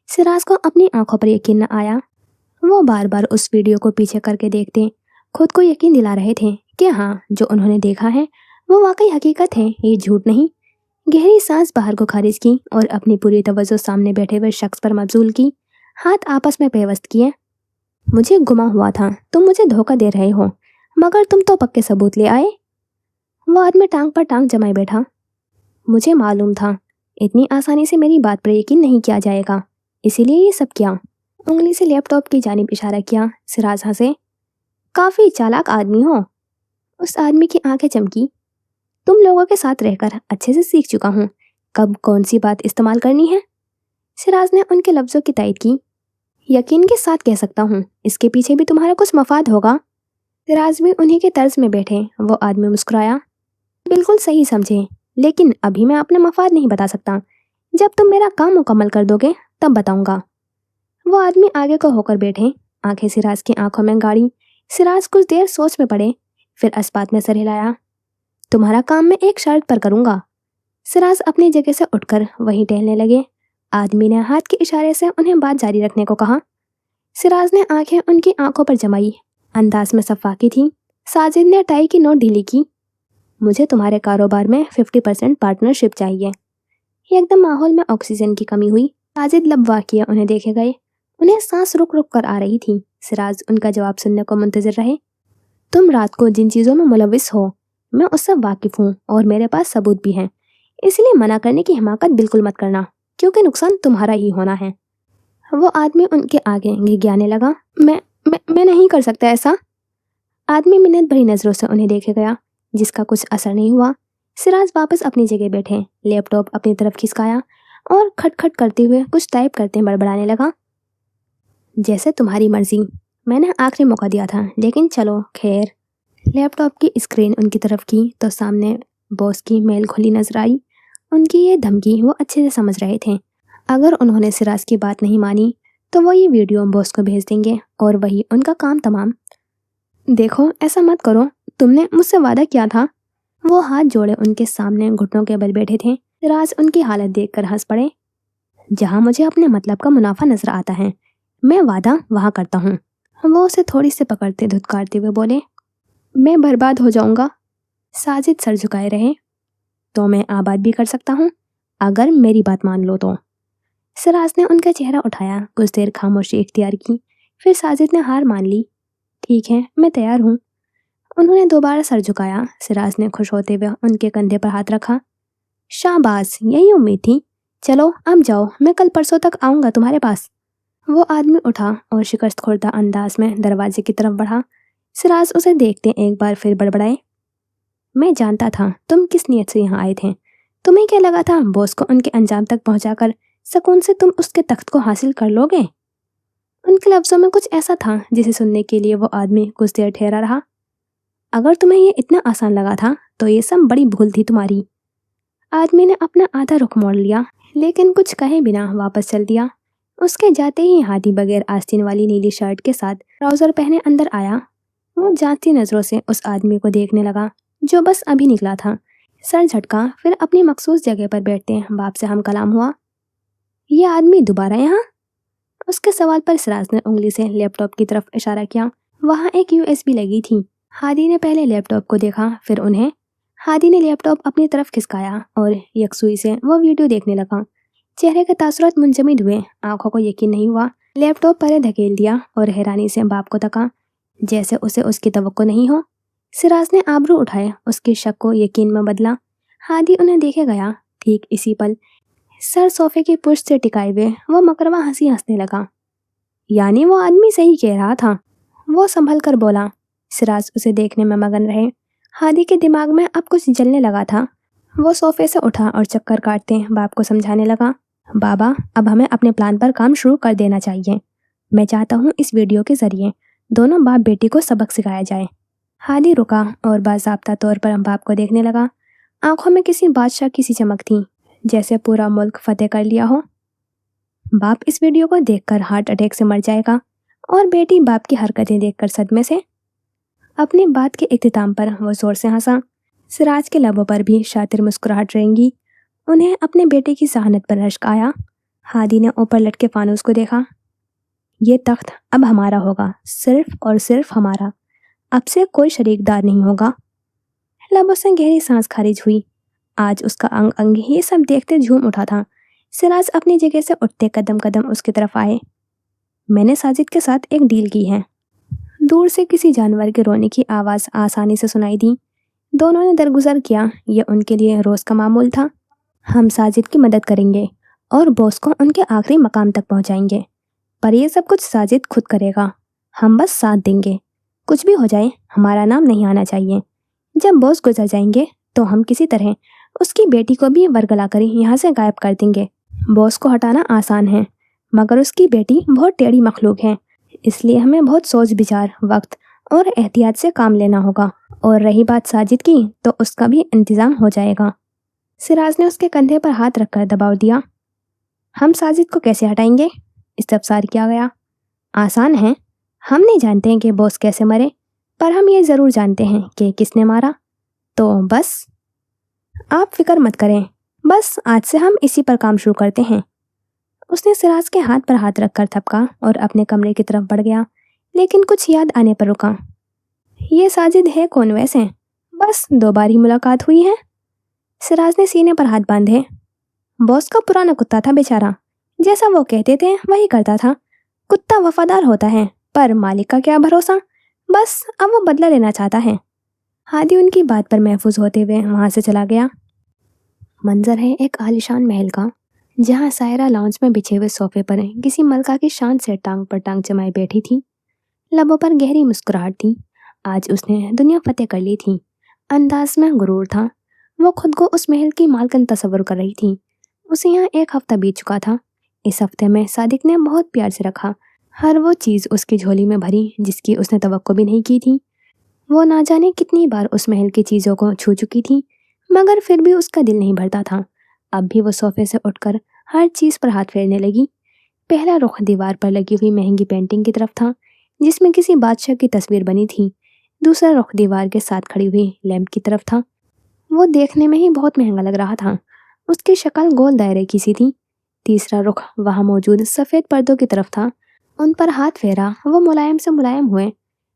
सिराज को अपनी आंखों पर यकीन न आया। वो बार बार उस वीडियो को पीछे करके देखते खुद को यकीन दिला रहे थे कि हाँ, जो उन्होंने देखा है वो वाकई हकीकत है, ये झूठ नहीं। गहरी सांस बाहर को खारिज की और अपनी पूरी तवज्जो सामने बैठे हुए शख्स पर मबजूल की। हाथ आपस में पेवस्त किए। मुझे गुमा हुआ था, तुम मुझे धोखा दे रहे हो, मगर तुम तो पक्के सबूत ले आए। वो आदमी टांग पर टांग जमाए बैठा। मुझे मालूम था इतनी आसानी से मेरी बात पर यकीन नहीं किया जाएगा, इसीलिए ये सब किया। उंगली से लैपटॉप की जानिब इशारा किया। सिराज हंसे। काफ़ी चालाक आदमी हो। उस आदमी की आंखें चमकी। तुम लोगों के साथ रहकर अच्छे से सीख चुका हूँ कब कौन सी बात इस्तेमाल करनी है। सिराज ने उनके लफ्ज़ों की तायद की। यकीन के साथ कह सकता हूँ, इसके पीछे भी तुम्हारा कुछ मफाद होगा। सिराज भी उन्हीं के तर्ज में बैठे। वो आदमी मुस्कुराया। बिल्कुल सही समझे, लेकिन अभी मैं अपना मफाद नहीं बता सकता। जब तुम मेरा काम मुकम्मल कर दोगे तब बताऊंगा। वो आदमी आगे को होकर बैठे, आंखें सिराज की आंखों में गाड़ी। सिराज कुछ देर सोच में पड़े, फिर अस्पात में सर हिलाया। तुम्हारा काम मैं एक शर्त पर करूंगा। सिराज अपनी जगह से उठकर वहीं टहलने लगे। आदमी ने हाथ के इशारे से उन्हें बात जारी रखने को कहा। सिराज ने आंखें उनकी आंखों पर जमाई। अंदाज में सफाकी थी। साजिद ने टाई की नोट ढीली की। मुझे तुम्हारे कारोबार में 50% पार्टनरशिप चाहिए। एकदम माहौल में ऑक्सीजन की कमी हुई। साजिद लब वाकिया उन्हें देखे गए। उन्हें सांस रुक रुक कर आ रही थी। सिराज उनका जवाब सुनने को मुंतजिर रहे। तुम रात को जिन चीज़ों में मुलविस हो, मैं उससे वाकिफ हूँ और मेरे पास सबूत भी हैं। इसलिए मना करने की हिमाकत बिल्कुल मत करना, क्योंकि नुकसान तुम्हारा ही होना है। वो आदमी उनके आगे घिघियाने लगा। मैं नहीं कर सकता ऐसा। आदमी मिन्नत भरी नजरों से उन्हें देखे गया, जिसका कुछ असर नहीं हुआ। सिराज वापस अपनी जगह बैठे, लैपटॉप अपनी तरफ खिसकाया और खटखट करते हुए कुछ टाइप करते बड़बड़ाने लगा। जैसे तुम्हारी मर्जी, मैंने आखिरी मौका दिया था, लेकिन चलो खैर। लैपटॉप की स्क्रीन उनकी तरफ की तो सामने बॉस की मेल खुली नजर आई। उनकी ये धमकी वो अच्छे से समझ रहे थे। अगर उन्होंने सिराज की बात नहीं मानी तो वो ये वीडियो बॉस को भेज देंगे और वही उनका काम तमाम। देखो, ऐसा मत करो, तुमने मुझसे वादा किया था। वो हाथ जोड़े उनके सामने घुटनों के बल बैठे थे। सिराज उनकी हालत देखकर हंस पड़े। जहाँ मुझे अपने मतलब का मुनाफा नजर आता है, मैं वादा वहाँ करता हूँ। वो उसे थोड़ी सी पकड़ते धुतकारते हुए बोले, मैं बर्बाद हो जाऊंगा। साजिद सर झुकाए रहे। तो मैं आबाद भी कर सकता हूँ, अगर मेरी बात मान लो तो। सिराज ने उनका चेहरा उठाया। कुछ देर खामोशी इख्तियार की, फिर साजिद ने हार मान ली। ठीक है, मैं तैयार हूँ। उन्होंने दोबारा सर झुकाया। सिराज ने खुश होते हुए उनके कंधे पर हाथ रखा। शाबाश, यही उम्मीद थी। चलो अब जाओ, मैं कल परसों तक आऊँगा तुम्हारे पास। वो आदमी उठा और शिकस्त खुर्दा अंदाज में दरवाजे की तरफ बढ़ा। सिराज उसे देखते एक बार फिर बड़बड़ाए, मैं जानता था तुम किस नियत से यहाँ आए थे। तुम्हें क्या लगा था बॉस को उनके अंजाम तक पहुंचाकर सुकून से तुम उसके तख्त को हासिल कर लोगे? उनके लफ्जों में कुछ ऐसा था जिसे सुनने के लिए वो आदमी कुछ देर ठहरा रहा। अगर तुम्हें ये इतना आसान लगा था तो ये सब बड़ी भूल थी तुम्हारी। आदमी ने अपना आधा रुख मोड़ लिया, लेकिन कुछ कहे बिना वापस चल दिया। उसके जाते ही हादी बगैर आस्तीन वाली नीली शर्ट के साथ ट्राउजर पहने अंदर आया। वो जांचती नजरों से उस आदमी को देखने लगा जो बस अभी निकला था। सर झटका, फिर अपनी मखसूस जगह पर बैठते बाप से हम कलाम हुआ। ये आदमी दोबारा यहाँ? उसके सवाल पर सिराज ने उंगली से लैपटॉप की तरफ इशारा किया। वहाँ एक यूएसबी लगी थी। हादी ने पहले लैपटॉप को देखा, फिर उन्हें। हादी ने लैपटॉप अपनी तरफ खिसकाया और यकसुई से वो वीडियो देखने लगा। चेहरे के तासुरात मुंजमद हुए, आंखों को यकीन नहीं हुआ। लैपटॉप परे धकेल दिया और हैरानी से बाप को तका, जैसे उसे उसकी तवक्को नहीं हो। सिराज ने आबरू उठाए, उसके शक को यकीन में बदला। हादी उन्हें देखे गया। ठीक इसी पल सर सोफे की पुष्ट से टिकाए हुए वो मकरवा हंसी हंसने लगा। यानी वो आदमी सही कह रहा था, वो संभल कर बोला। सिराज उसे देखने में मगन रहे। हादी के दिमाग में अब कुछ जलने लगा था। वो सोफे से उठा और चक्कर काटते बाप को समझाने लगा। बाबा, अब हमें अपने प्लान पर काम शुरू कर देना चाहिए। मैं चाहता हूँ इस वीडियो के जरिए दोनों बाप बेटी को सबक सिखाया जाए। हादी रुका और बाज़ाब्ता तौर पर बाप को देखने लगा। आंखों में किसी बादशाह की सी चमक थी, जैसे पूरा मुल्क फतेह कर लिया हो। बाप इस वीडियो को देखकर हार्ट अटैक से मर जाएगा और बेटी बाप की हरकतें देखकर सदमे से। अपनी बात के इख्तिताम पर वो जोर से हंसा। सिराज के लबों पर भी शातिर मुस्कुराहट रहेंगी। उन्हें अपने बेटे की सहानत पर रश्क आया। हादी ने ऊपर लटके फानूस को देखा। ये तख्त अब हमारा होगा, सिर्फ और सिर्फ हमारा। अब से कोई शरीकदार नहीं होगा। लबों से गहरी सांस खारिज हुई। आज उसका अंग अंग ये सब देखते झूम उठा था। सिराज अपनी जगह से उठते कदम कदम उसकी तरफ आए। मैंने साजिद के साथ एक डील की है। दूर से किसी जानवर के रोने की आवाज़ आसानी से सुनाई दी। दोनों ने दरगुजर किया। यह उनके लिए रोज़ का मामूल था। हम साजिद की मदद करेंगे और बॉस को उनके आखिरी मकाम तक पहुंचाएंगे, पर यह सब कुछ साजिद खुद करेगा। हम बस साथ देंगे। कुछ भी हो जाए, हमारा नाम नहीं आना चाहिए। जब बॉस गुजर जाएंगे तो हम किसी तरह उसकी बेटी को भी वरगला कर यहाँ से गायब कर देंगे। बॉस को हटाना आसान है, मगर उसकी बेटी बहुत टेढ़ी मखलूक है, इसलिए हमें बहुत सोच विचार, वक्त और एहतियात से काम लेना होगा। और रही बात साजिद की, तो उसका भी इंतज़ाम हो जाएगा। सिराज ने उसके कंधे पर हाथ रखकर दबाव दिया। हम साजिद को कैसे हटाएंगे? इस्तफसार किया गया। आसान है। हम नहीं जानते हैं कि बॉस कैसे मरे, पर हम ये ज़रूर जानते हैं कि किसने मारा। तो बस आप फिक्र मत करें, बस आज से हम इसी पर काम शुरू करते हैं। उसने सिराज के हाथ पर हाथ रखकर थपका और अपने कमरे की तरफ बढ़ गया, लेकिन कुछ याद आने पर रुका। ये साजिद है कौन वैसे? बस 2 बार ही मुलाकात हुई है। सिराज ने सीने पर हाथ बांधे। बॉस का पुराना कुत्ता था बेचारा, जैसा वो कहते थे वही करता था। कुत्ता वफादार होता है, पर मालिक का क्या भरोसा। बस अब वो बदला लेना चाहता है। हादी उनकी बात पर महफूज होते हुए वहां से चला गया। मंजर है एक आलीशान महल का, जहां सायरा लाउंज में बिछे हुए सोफे पर किसी मलका की शान से टांग पर टांग जमाए बैठी थी। लबों पर गहरी मुस्कुराहट थी। आज उसने दुनिया फतेह कर ली थी। अंदाज में गुरूर था। वो खुद को उस महल की मालकिन तस्वर कर रही थी। उसे यहाँ 1 हफ्ता बीत चुका था। इस हफ्ते में सादिक ने बहुत प्यार से रखा। हर वो चीज़ उसकी झोली में भरी जिसकी उसने तवक्को भी नहीं की थी। वो ना जाने कितनी बार उस महल की चीज़ों को छू चुकी थी, मगर फिर भी उसका दिल नहीं भरता था। अब भी वो सोफे से उठकर हर चीज़ पर हाथ फेरने लगी। पहला रुख दीवार पर लगी हुई महंगी पेंटिंग की तरफ था, जिसमें किसी बादशाह की तस्वीर बनी थी। दूसरा रुख दीवार के साथ खड़ी हुई लैंप की तरफ था। वो देखने में ही बहुत महंगा लग रहा था। उसकी शक्ल गोल दायरे की सी थी। तीसरा रुख वहाँ मौजूद सफ़ेद पर्दों की तरफ था। उन पर हाथ फेरा, वो मुलायम से मुलायम हुए।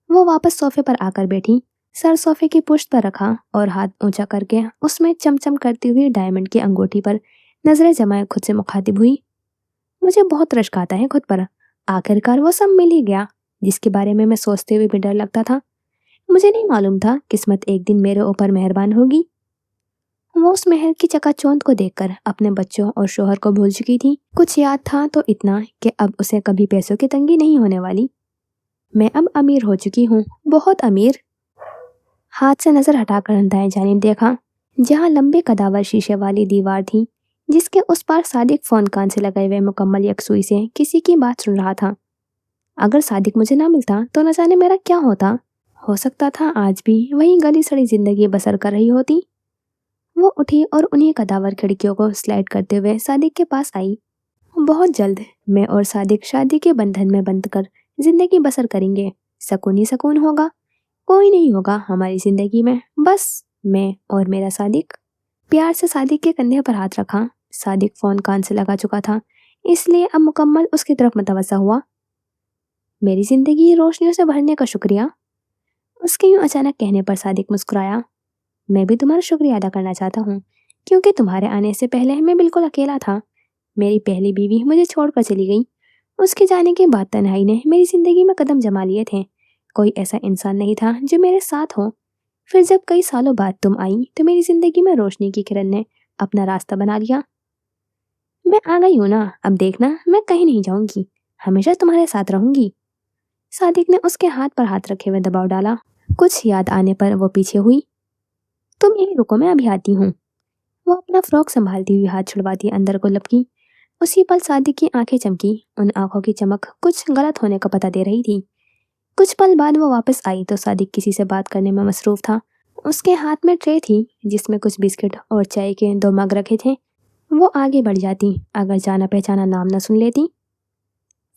वो वापस सोफे पर आकर बैठी, सर सोफे की पुश्त पर रखा और हाथ ऊंचा करके उसमें चमचम करती हुई डायमंड की अंगूठी पर नजरें जमाए खुद से मुखातिब हुई। मुझे बहुत रश्क आता है खुद पर। आखिरकार वो सब मिल ही गया, जिसके बारे में मैं सोचते हुए भी डर लगता था। मुझे नहीं मालूम था किस्मत एक दिन मेरे ऊपर मेहरबान होगी। वो उस महल की चकाचौंध को देखकर अपने बच्चों और शोहर को भूल चुकी थी। कुछ याद था तो इतना कि अब उसे कभी पैसों की तंगी नहीं होने वाली। मैं अब अमीर हो चुकी हूँ, बहुत अमीर। हाथ से नजर हटाकर दाएं जानिब देखा, जहाँ लंबे कदावर शीशे वाली दीवार थी, जिसके उस पार सादिक फोन कान से लगाए हुए मुकम्मल यकसुई से किसी की बात सुन रहा था। अगर सादिक मुझे ना मिलता तो न जाने मेरा क्या होता। हो सकता था आज भी वही गली सड़ी जिंदगी बसर कर रही होती। वो उठी और उन्हीं कदावर खिड़कियों को स्लाइड करते हुए सादिक के पास आई। बहुत जल्द मैं और सादिक शादी के बंधन में बंधकर जिंदगी बसर करेंगे। सकून ही सकून होगा, कोई नहीं होगा हमारी जिंदगी में, बस मैं और मेरा सादिक। प्यार से सादिक के कंधे पर हाथ रखा। सादिक फोन कान से लगा चुका था, इसलिए अब मुकम्मल उसकी तरफ मुतवज्जा हुआ। मेरी जिंदगी रोशनियों से भरने का शुक्रिया। उसके यूं अचानक कहने पर सादिक मुस्कुराया। मैं भी तुम्हारा शुक्रिया अदा करना चाहता हूँ, क्योंकि तुम्हारे आने से पहले मैं बिल्कुल अकेला था। मेरी पहली बीवी मुझे छोड़कर चली गई। उसके जाने के बाद तन्हाई ने मेरी जिंदगी में कदम जमा लिए थे। कोई ऐसा इंसान नहीं था जो मेरे साथ हो। फिर जब कई सालों बाद तुम आई तो मेरी जिंदगी में रोशनी की किरण ने अपना रास्ता बना लिया। मैं आ गई हूँ ना, अब देखना मैं कहीं नहीं जाऊंगी, हमेशा तुम्हारे साथ रहूंगी। सादिक ने उसके हाथ पर हाथ रखे हुए दबाव डाला। कुछ याद आने पर वो पीछे हुई। तुम यहीं रुको, मैं अभी आती हूँ। वो अपना फ्रॉक संभालती हुई हाथ छुड़वाती अंदर को लपकी। उसी पल सादिक की आंखें चमकी। उन आंखों की चमक कुछ गलत होने का पता दे रही थी। कुछ पल बाद वो वापस आई तो सादिक किसी से बात करने में मसरूफ था। उसके हाथ में ट्रे थी जिसमें कुछ बिस्किट और चाय के 2 मग रखे थे। वो आगे बढ़ जाती अगर जाना पहचाना नाम न सुन लेती।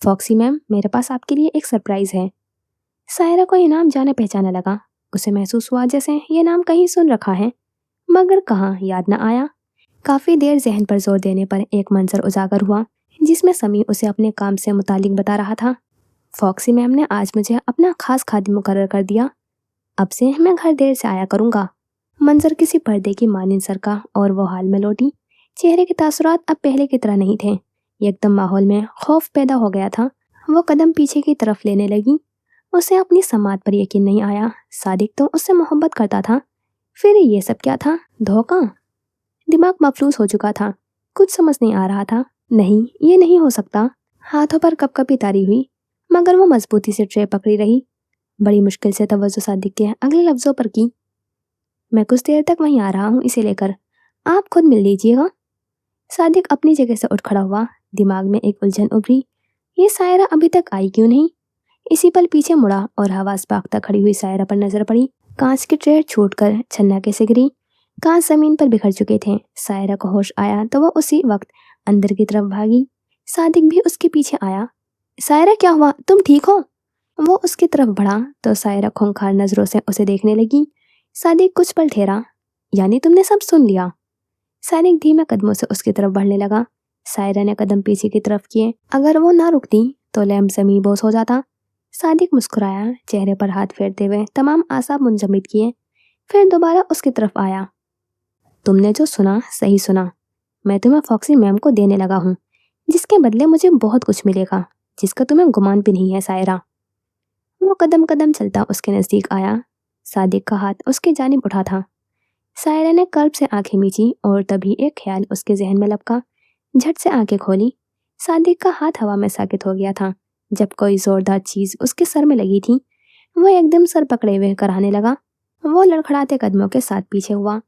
फॉक्सी मैम, मेरे पास आपके लिए एक सरप्राइज है। सायरा को ये नाम जाना पहचाना लगा। उसे महसूस हुआ जैसे ये नाम कहीं सुन रखा है, मगर कहाँ याद न आया। काफ़ी देर जहन पर जोर देने पर एक मंजर उजागर हुआ, जिसमें समी उसे अपने काम से मुतालिक बता रहा था। फॉक्सी मैम ने आज मुझे अपना खास खादिम मुकर्रर कर दिया। अब से मैं घर देर से आया करूँगा। मंजर किसी पर्दे की मानिंद सरका और वो हाल में लौटी। चेहरे के तासुरात अब पहले की तरह नहीं थे। एकदम माहौल में खौफ पैदा हो गया था। वो कदम पीछे की तरफ लेने लगी। उसे अपनी समात पर यकीन नहीं आया। सादिक तो उससे मोहब्बत करता था, फिर ये सब क्या था? धोखा? दिमाग मफलूस हो चुका था। कुछ समझ नहीं आ रहा था। नहीं, ये नहीं हो सकता। हाथों पर कपकपी तारी हुई, मगर वो मजबूती से ट्रे पकड़ी रही। बड़ी मुश्किल से तवज्जो सादिक के अगले लफ्जों पर की। मैं कुछ देर तक वहीं आ रहा हूँ इसे लेकर, आप खुद मिल लीजिएगा। सादिक अपनी जगह से उठ खड़ा हुआ। दिमाग में एक उलझन उभरी, ये सायरा अभी तक आई क्यों नहीं? इसी पल पीछे मुड़ा और हवास पाख्ता खड़ी हुई सायरा पर नजर पड़ी। कांच की ट्रे छूटकर छन्ना कैसे गिरी, कांच जमीन पर बिखर चुके थे। सायरा को होश आया तो वो उसी वक्त अंदर की तरफ भागी। सादिक भी उसके पीछे आया। सायरा क्या हुआ, तुम ठीक हो? वो उसकी तरफ बढ़ा तो सायरा खूंखार नजरों से उसे देखने लगी। सादिक कुछ पल ठहरा, यानी तुमने सब सुन लिया? सादिक धीमे कदमों से उसकी तरफ बढ़ने लगा। सायरा ने कदम पीछे की तरफ किए। अगर वो ना रुकती तो लैम्प जमीन बोस हो जाता। सादिक मुस्कुराया, चेहरे पर हाथ फेरते हुए तमाम आसाब मुंजमद किए। फिर दोबारा उसकी तरफ आया। तुमने जो सुना सही सुना। मैं तुम्हें फॉक्सी मैम को देने लगा हूँ, जिसके बदले मुझे बहुत कुछ मिलेगा, जिसका तुम्हें गुमान भी नहीं है सायरा। वो कदम कदम चलता उसके नजदीक आया। सादिक का हाथ उसके जानिब उठा था। सायरा ने कर्ब से आंखें मीची और तभी एक ख्याल उसके जहन में लपका। झट से आंखें खोली। सादिक का हाथ हवा में साकित हो गया था। जब कोई जोरदार चीज उसके सर में लगी थी, वो एकदम सर पकड़े हुए कराने लगा। वो लड़खड़ाते कदमों के साथ पीछे हुआ।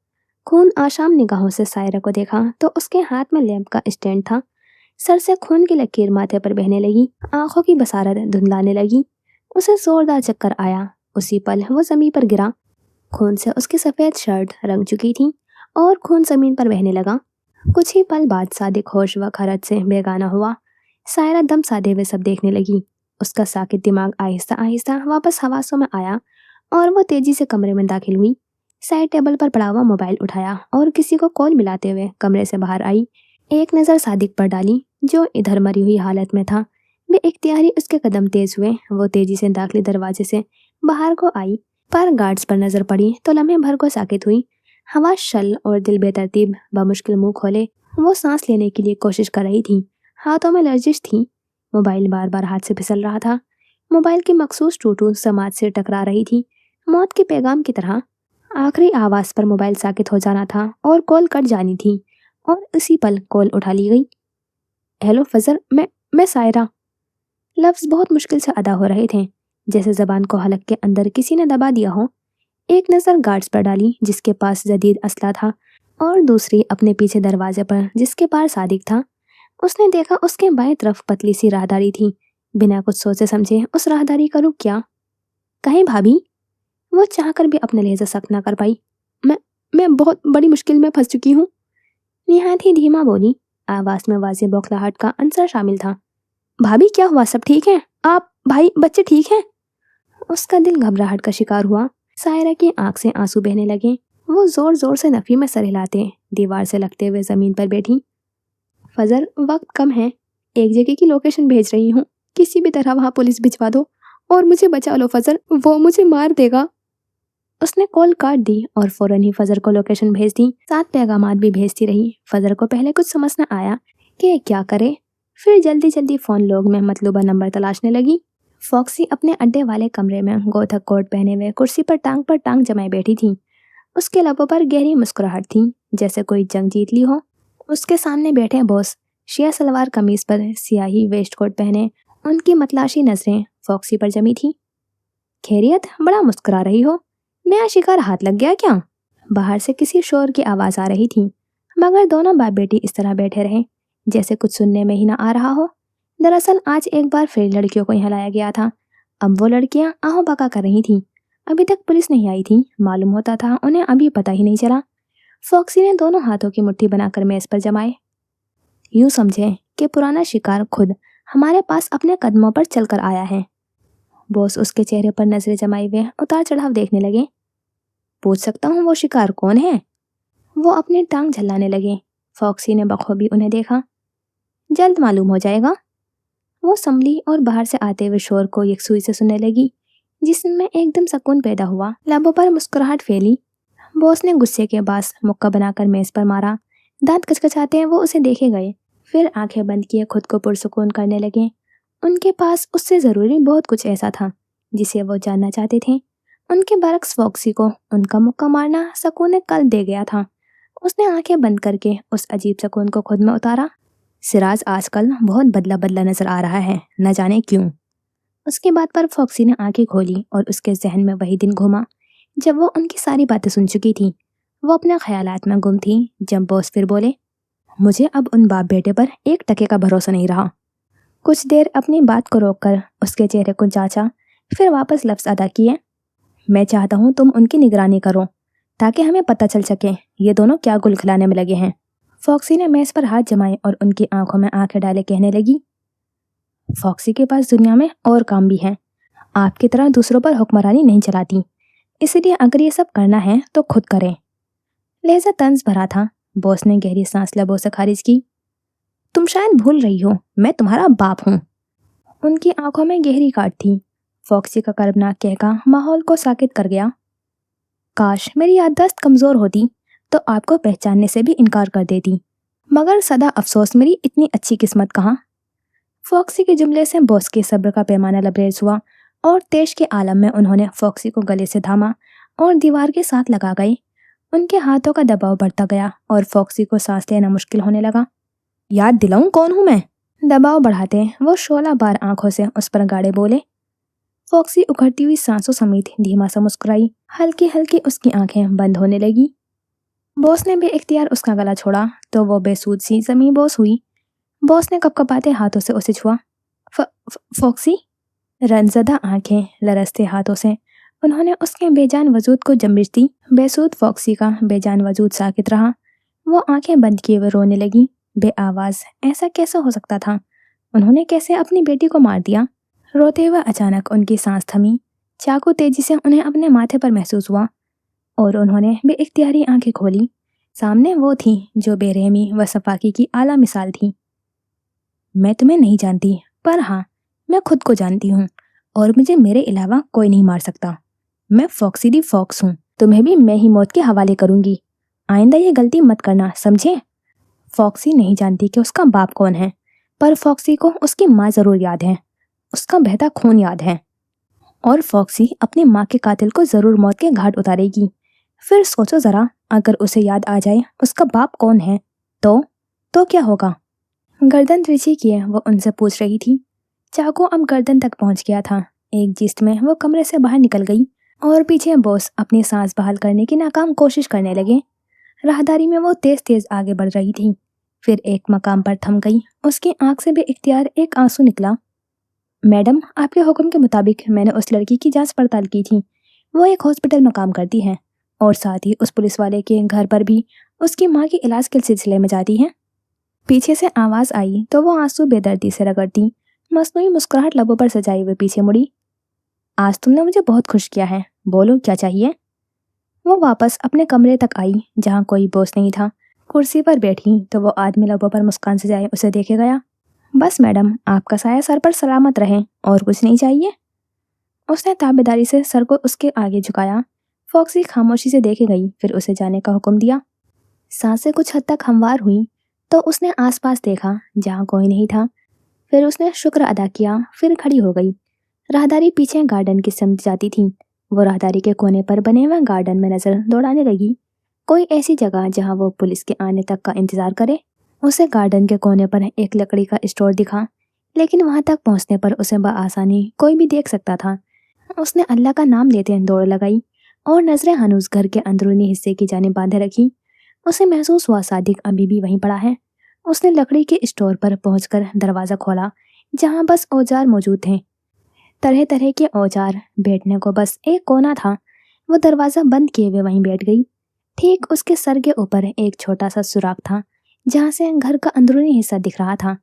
खून आशाम निगाहों से सायरा को देखा तो उसके हाथ में लैंप का स्टैंड था। सर से खून की लकीर माथे पर बहने लगी, आंखों की बसारत धुंधलाने लगी। उसे जोरदार चक्कर आया। उसी पल वो जमीन पर गिरा। खून से उसकी सफेद शर्ट रंग चुकी थी और खून जमीन पर बहने लगा। कुछ ही पल बाद सादिक होश व खरत से बेगाना हुआ। सायरा दम साधे हुए सब देखने लगी। उसका साकित दिमाग आहिस्ता आहिस्ता वापस हवासों में आया और वो तेजी से कमरे में दाखिल हुई। साइड टेबल पर पड़ा हुआ मोबाइल उठाया और किसी को कॉल मिलाते हुए कमरे से बाहर आई। एक नज़र सादिक पर डाली, जो इधर मरी हुई हालत में था। वे इख्तियारी उसके कदम तेज हुए। वो तेजी से दाखिली दरवाजे से बाहर को आई, पर गार्ड्स पर नजर पड़ी तो लम्हे भर को साकित हुई। हवा शल और दिल बेतरतीब बमुश्किल मुंह खोले। वो सांस लेने के लिए कोशिश कर रही थी। हाथों में लर्जिश थी। मोबाइल बार बार हाथ से फिसल रहा था। मोबाइल की मखसूस टूटू समाज से टकरा रही थी, मौत के पैगाम की तरह। आखिरी आवाज पर मोबाइल साकित हो जाना था और कॉल कट जानी थी, और उसी पल कॉल उठा ली गई। हेलो फजर, मैं सायरा। लफ्ज बहुत मुश्किल से अदा हो रहे थे, जैसे जबान को हलक के अंदर किसी ने दबा दिया हो। एक नज़र गार्ड्स पर डाली, जिसके पास जदीद असला था, और दूसरी अपने पीछे दरवाजे पर, जिसके पार सादिक था। उसने देखा उसके बाएं तरफ पतली सी राहदारी थी। बिना कुछ सोचे समझे उस राहदारी का रुख किया। कहीं भाभी? वो चाहकर भी अपने लहजे सख्त ना कर पाई। मैं बहुत बड़ी मुश्किल में फंस चुकी हूँ। निहायत ही धीमा बोली। आवाज में वाज़ेह बौखलाहट का अंसर शामिल था। भाभी क्या हुआ, सब ठीक है? आप, भाई, बच्चे ठीक हैं? उसका दिल घबराहट का शिकार हुआ। सायरा की आंख से आंसू बहने लगे। वो जोर जोर से नफी में सर हिलाते दीवार से लगते हुए जमीन पर बैठी। फजर, वक्त कम है, एक जगह की लोकेशन भेज रही हूँ, किसी भी तरह वहाँ पुलिस भिजवा दो और मुझे बचा लो फजर, वो मुझे मार देगा। उसने कॉल काट दी और फौरन ही फजर को लोकेशन भेज दी। 7 पैगामात भी भेजती रही। फजर को पहले कुछ समझ न आया कि क्या करे। फिर जल्दी जल्दी फोन लॉग में मतलूबा नंबर तलाशने लगी। फॉक्सी अपने अड्डे वाले कमरे में गोथक कोट पहने हुए कुर्सी पर टांग जमाए बैठी थी। उसके लबों पर गहरी मुस्कुराहट थी, जैसे कोई जंग जीत ली हो। उसके सामने बैठे बॉस शिया सलवार कमीज पर सियाही वेस्ट कोट पहने, उनकी मतलाशी नजरें फॉक्सी पर जमी थी। खैरियत, बड़ा मुस्कुरा रही हो, नया शिकार हाथ लग गया क्या? बाहर से किसी शोर की आवाज आ रही थी, मगर दोनों बाप बेटी इस तरह बैठे रहे जैसे कुछ सुनने में ही ना आ रहा हो। दरअसल आज एक बार फिर लड़कियों को यहाँ लाया गया था। अब वो लड़कियां आहो बका कर रही थीं। अभी तक पुलिस नहीं आई थी, मालूम होता था उन्हें अभी पता ही नहीं चला। फॉक्सी ने दोनों हाथों की मुट्ठी बनाकर मेज पर जमाए। यूं समझे कि पुराना शिकार खुद हमारे पास अपने कदमों पर चलकर आया है। बॉस उसके चेहरे पर नजरें जमाए हुए उतार चढ़ाव देखने लगे। पूछ सकता हूँ वो शिकार कौन है? वो अपनी टांग झल्लाने लगे। फॉक्सी ने बखूबी उन्हें देखा। जल्द मालूम हो जाएगा। वो संभली और बाहर से आते हुए शोर को यकसुई से सुनने लगी, जिसमें एकदम सुकून पैदा हुआ। लबों पर मुस्कुराहट फैली। बॉस ने गुस्से के बास मुक्का बनाकर मेज पर मारा। दांत कचकचाते वो उसे देखे गए, फिर आंखें बंद किए खुद को पुरसुकून करने लगे। उनके पास उससे जरूरी बहुत कुछ ऐसा था जिसे वो जानना चाहते थे। उनके बरक्स फॉक्सी को उनका मुक्का मारना सुकून कल दे गया था। उसने आंखें बंद करके उस अजीब सुकून को खुद में उतारा। सिराज आजकल बहुत बदला बदला नजर आ रहा है, न जाने क्यों। उसके बाद पर फॉक्सी ने आंखें खोली और उसके जहन में वही दिन घूमा जब वो उनकी सारी बातें सुन चुकी थी। वो अपने ख्यालात में गुम थी जब बॉस फिर बोले, मुझे अब उन बाप बेटे पर 1 टके का भरोसा नहीं रहा। कुछ देर अपनी बात को रोककर उसके चेहरे को जांचा, फिर वापस लफ्ज अदा किए। मैं चाहता हूँ तुम उनकी निगरानी करो ताकि हमें पता चल सके ये दोनों क्या गुल खिलाने में लगे हैं। फॉक्सी ने मेज पर हाथ जमाए और उनकी आंखों में आंखें डाले कहने लगी, फॉक्सी के पास दुनिया में और काम भी है। आपकी तरह दूसरों पर हुक्मरानी नहीं चलाती, इसलिए अगर ये सब करना है तो खुद करें। लहजा तंज भरा था। बॉस ने गहरी सांस लबों से खारिज की। तुम शायद भूल रही हो, मैं तुम्हारा बाप हूँ। उनकी आंखों में गहरी काट थी। फॉक्सी का कर्बनाक कहका माहौल को साकित कर गया। काश मेरी याददाश्त कमजोर होती तो आपको पहचानने से भी इनकार कर देती, मगर सदा अफसोस मेरी इतनी अच्छी किस्मत कहाँ। फॉक्सी के जुमले से बॉस के सब्र का पैमाना लबरेज हुआ और तेज के आलम में उन्होंने फॉक्सी को गले से थामा और दीवार के साथ लगा गए। उनके हाथों का दबाव बढ़ता गया और फॉक्सी को सांस लेना मुश्किल होने लगा। याद दिलाऊं कौन हूं मैं? दबाव बढ़ाते वो 16 बार आंखों से उस पर गाड़े बोले। फॉक्सी उखड़ती हुई सांसों समेत धीमा सा मुस्कुराई। हल्की हल्की उसकी आंखें बंद होने लगी। बॉस ने बेइख्तियार उसका गला छोड़ा तो वो बेसूद सी जमीन बोस हुई। बॉस ने कपकपाते हाथों से उसे छुआ। फॉक्सी? रंजदा आंखें लरसते हाथों से उन्होंने उसके बेजान वजूद को जम्बिश दी। बेसूद फॉक्सी का बेजान वजूद साकित रहा। वो आंखें बंद किए हुए रोने लगी, बेआवाज। ऐसा कैसे हो सकता था? उन्होंने कैसे अपनी बेटी को मार दिया? रोते हुए अचानक उनकी सांस थमी। चाकू तेजी से उन्हें अपने माथे पर महसूस हुआ और उन्होंने बेइख्तियारी आंखें खोली। सामने वो थी जो बेरहमी व सफाकी की आला मिसाल थी। मैं तुम्हें नहीं जानती, पर हाँ, मैं खुद को जानती हूँ और मुझे मेरे अलावा कोई नहीं मार सकता। मैं फॉक्सी दी फॉक्स हूँ। तुम्हें भी मैं ही मौत के हवाले करूंगी। आइंदा ये गलती मत करना, समझे? फॉक्सी नहीं जानती कि उसका बाप कौन है, पर फॉक्सी को उसकी माँ जरूर याद है। उसका बहता खून याद है और फॉक्सी अपनी माँ के कातिल को जरूर मौत के घाट उतारेगी। फिर सोचो जरा, अगर उसे याद आ जाए उसका बाप कौन है तो क्या होगा? गर्दन तिरछी किए वो उनसे पूछ रही थी। चाकू अब गर्दन तक पहुंच गया था। एक जिस्त में वो कमरे से बाहर निकल गई और पीछे बॉस अपनी सांस बहाल करने की नाकाम कोशिश करने लगे। राहदारी में वो तेज तेज आगे बढ़ रही थी, फिर एक मकाम पर थम गई। उसकी आंख से बेइख्तियार एक आंसू निकला। मैडम, आपके हुक्म के मुताबिक मैंने उस लड़की की जांच पड़ताल की थी। वो एक हॉस्पिटल में काम करती है और साथ ही उस पुलिस वाले के घर पर भी उसकी माँ के इलाज के सिलसिले में जाती है। पीछे से आवाज आई तो वो आंसू बेदर्दी से रगड़ती मसनूई मुस्कुराहट लबों पर सजाई हुए पीछे मुड़ी। आज तुमने मुझे बहुत खुश किया है, बोलो क्या चाहिए? वो वापस अपने कमरे तक आई जहाँ कोई बॉस नहीं था। कुर्सी पर बैठी तो वो आदमी लबों पर मुस्कान सजाए उसे देखे गया। बस मैडम, आपका साया सर पर सलामत रहे, और कुछ नहीं चाहिए। उसने ताबेदारी से सर को उसके आगे झुकाया। फॉक्सी खामोशी से देखे गई, फिर उसे जाने का हुक्म दिया। सांसें कुछ हद तक हमवार हुई तो उसने आसपास देखा जहाँ कोई नहीं था। फिर उसने शुक्र अदा किया, फिर खड़ी हो गई। राहदारी पीछे गार्डन की समझ जाती थी। वो राहदारी के कोने पर बने हुए गार्डन में नजर दौड़ाने लगी। कोई ऐसी जगह जहाँ वो पुलिस के आने तक का इंतजार करे। उसे गार्डन के कोने पर एक लकड़ी का स्टोर दिखा, लेकिन वहां तक पहुंचने पर उसे बआसानी कोई भी देख सकता था। उसने अल्लाह का नाम लेते दौड़ लगाई और नजरें हनूज घर के अंदरूनी हिस्से की जानिब बांधे रखी। उसे महसूस हुआ सादिक अभी भी वहीं पड़ा है। उसने लकड़ी के स्टोर पर पहुंचकर दरवाजा खोला, जहां बस औजार मौजूद थे, तरह तरह के औजार। बैठने को बस एक कोना था। वो दरवाजा बंद किए हुए वहीं बैठ गई। ठीक उसके सर के ऊपर एक छोटा सा सुराख था, जहां से घर का अंदरूनी हिस्सा दिख रहा था।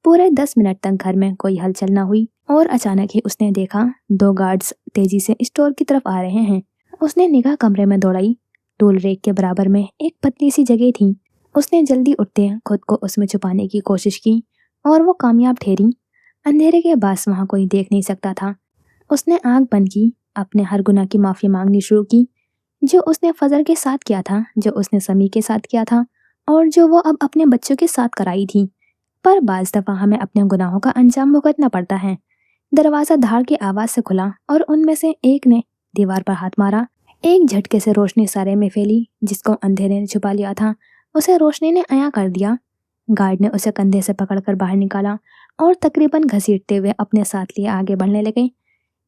पूरे 10 मिनट तक घर में कोई हलचल न हुई और अचानक ही उसने देखा 2 गार्ड्स तेजी से स्टोर की तरफ आ रहे हैं। उसने निगाह कमरे में दौड़ाई। टूल रेक के बराबर में एक पतली सी जगह थी। उसने जल्दी उठते खुद को उसमें छुपाने की कोशिश की और वो कामयाब ठहरी। अंधेरे के पास वहां कोई देख नहीं सकता था। उसने आंख बंद की, अपने हर गुनाह की माफी मांगनी शुरू की, जो उसने फजर के साथ किया था, जो उसने समी के साथ किया था और जो वो अब अपने बच्चों के साथ कराई थी। पर बाज दफा हमें अपने गुनाहों का अंजाम भुगतना पड़ता है। दरवाजा धाड़ की आवाज से खुला और उनमें से एक ने दीवार पर हाथ मारा। एक झटके से रोशनी सारे में फैली। जिसको अंधेरे ने छुपा लिया था उसे रोशनी ने अया कर दिया। गार्ड ने उसे कंधे से पकड़कर बाहर निकाला और तकरीबन घसीटते हुए अपने साथ लिए आगे बढ़ने लगे।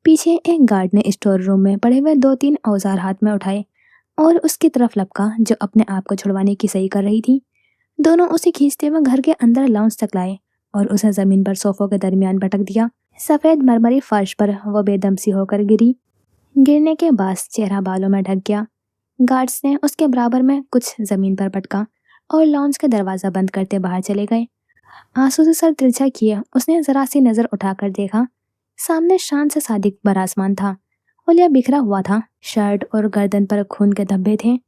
पीछे एक गार्ड ने स्टोर रूम में पड़े हुए 2-3 औजार हाथ में उठाए और उसकी तरफ लपका, जो अपने आप को छुड़वाने की सही कर रही थी। दोनों उसे खींचते हुए घर के अंदर लाउंज तक लाए और उसे जमीन पर सोफों के दरमियान पटक दिया। सफेद मरमरी फर्श पर वो बेदम सी होकर गिरी। गिरने के बाद चेहरा बालों में ढक गया। गार्ड्स ने उसके बराबर में कुछ जमीन पर पटका और लाउंज का दरवाजा बंद करते बाहर चले गए। आंसू से सर तिरछा किए उसने जरा सी नजर उठाकर देखा। सामने शान से सादिक बरासमान था। हुलिया बिखरा हुआ था, शर्ट और गर्दन पर खून के धब्बे थे।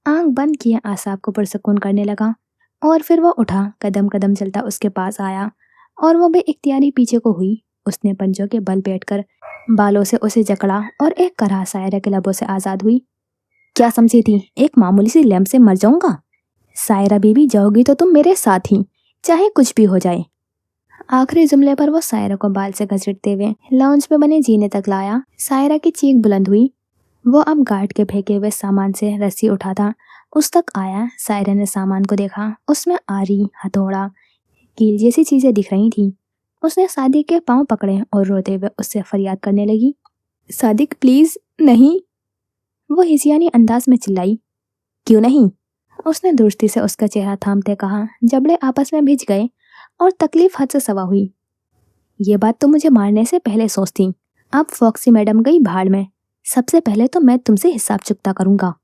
आंख बंद किए आसाब को पुरसकून करने लगा और फिर वो उठा, कदम कदम चलता उसके पास आया और वो भी इख्तियारी पीछे को हुई। उसने पंजों के बल बैठकर बालों से उसे जकड़ा और एक कराह सायरा के लबों से आजाद हुई। क्या समझी थी, एक मामूली सी लैम्प से मर जाऊंगा? सायरा बीबी, जाओगी तो तुम मेरे साथ ही, चाहे कुछ भी हो जाए। आखिरी जुमले पर वो सायरा को बाल से घसीटते हुए लाउंज पे बने जीने तक लाया। सायरा की चीख बुलंद हुई। वो अब गार्ड के फेंके हुए सामान से रस्सी उठाता उस तक आया। सायरा ने सामान को देखा। उसमें आरी, हथौड़ा, कील जैसी चीजें दिख रही थी। उसने सादिक के पांव पकड़े और रोते हुए उससे फरियाद करने लगी। सादिक प्लीज नहीं। वो हिसियानी अंदाज में चिल्लाई। क्यों नहीं? उसने दुरुस्ती से उसका चेहरा थामते कहा। जबड़े आपस में भिज गए और तकलीफ हद से सवा हुई। ये बात तो मुझे मारने से पहले सोचती। अब फॉक्सी मैडम गई भाड़ में, सबसे पहले तो मैं तुमसे हिसाब चुकता करूंगा।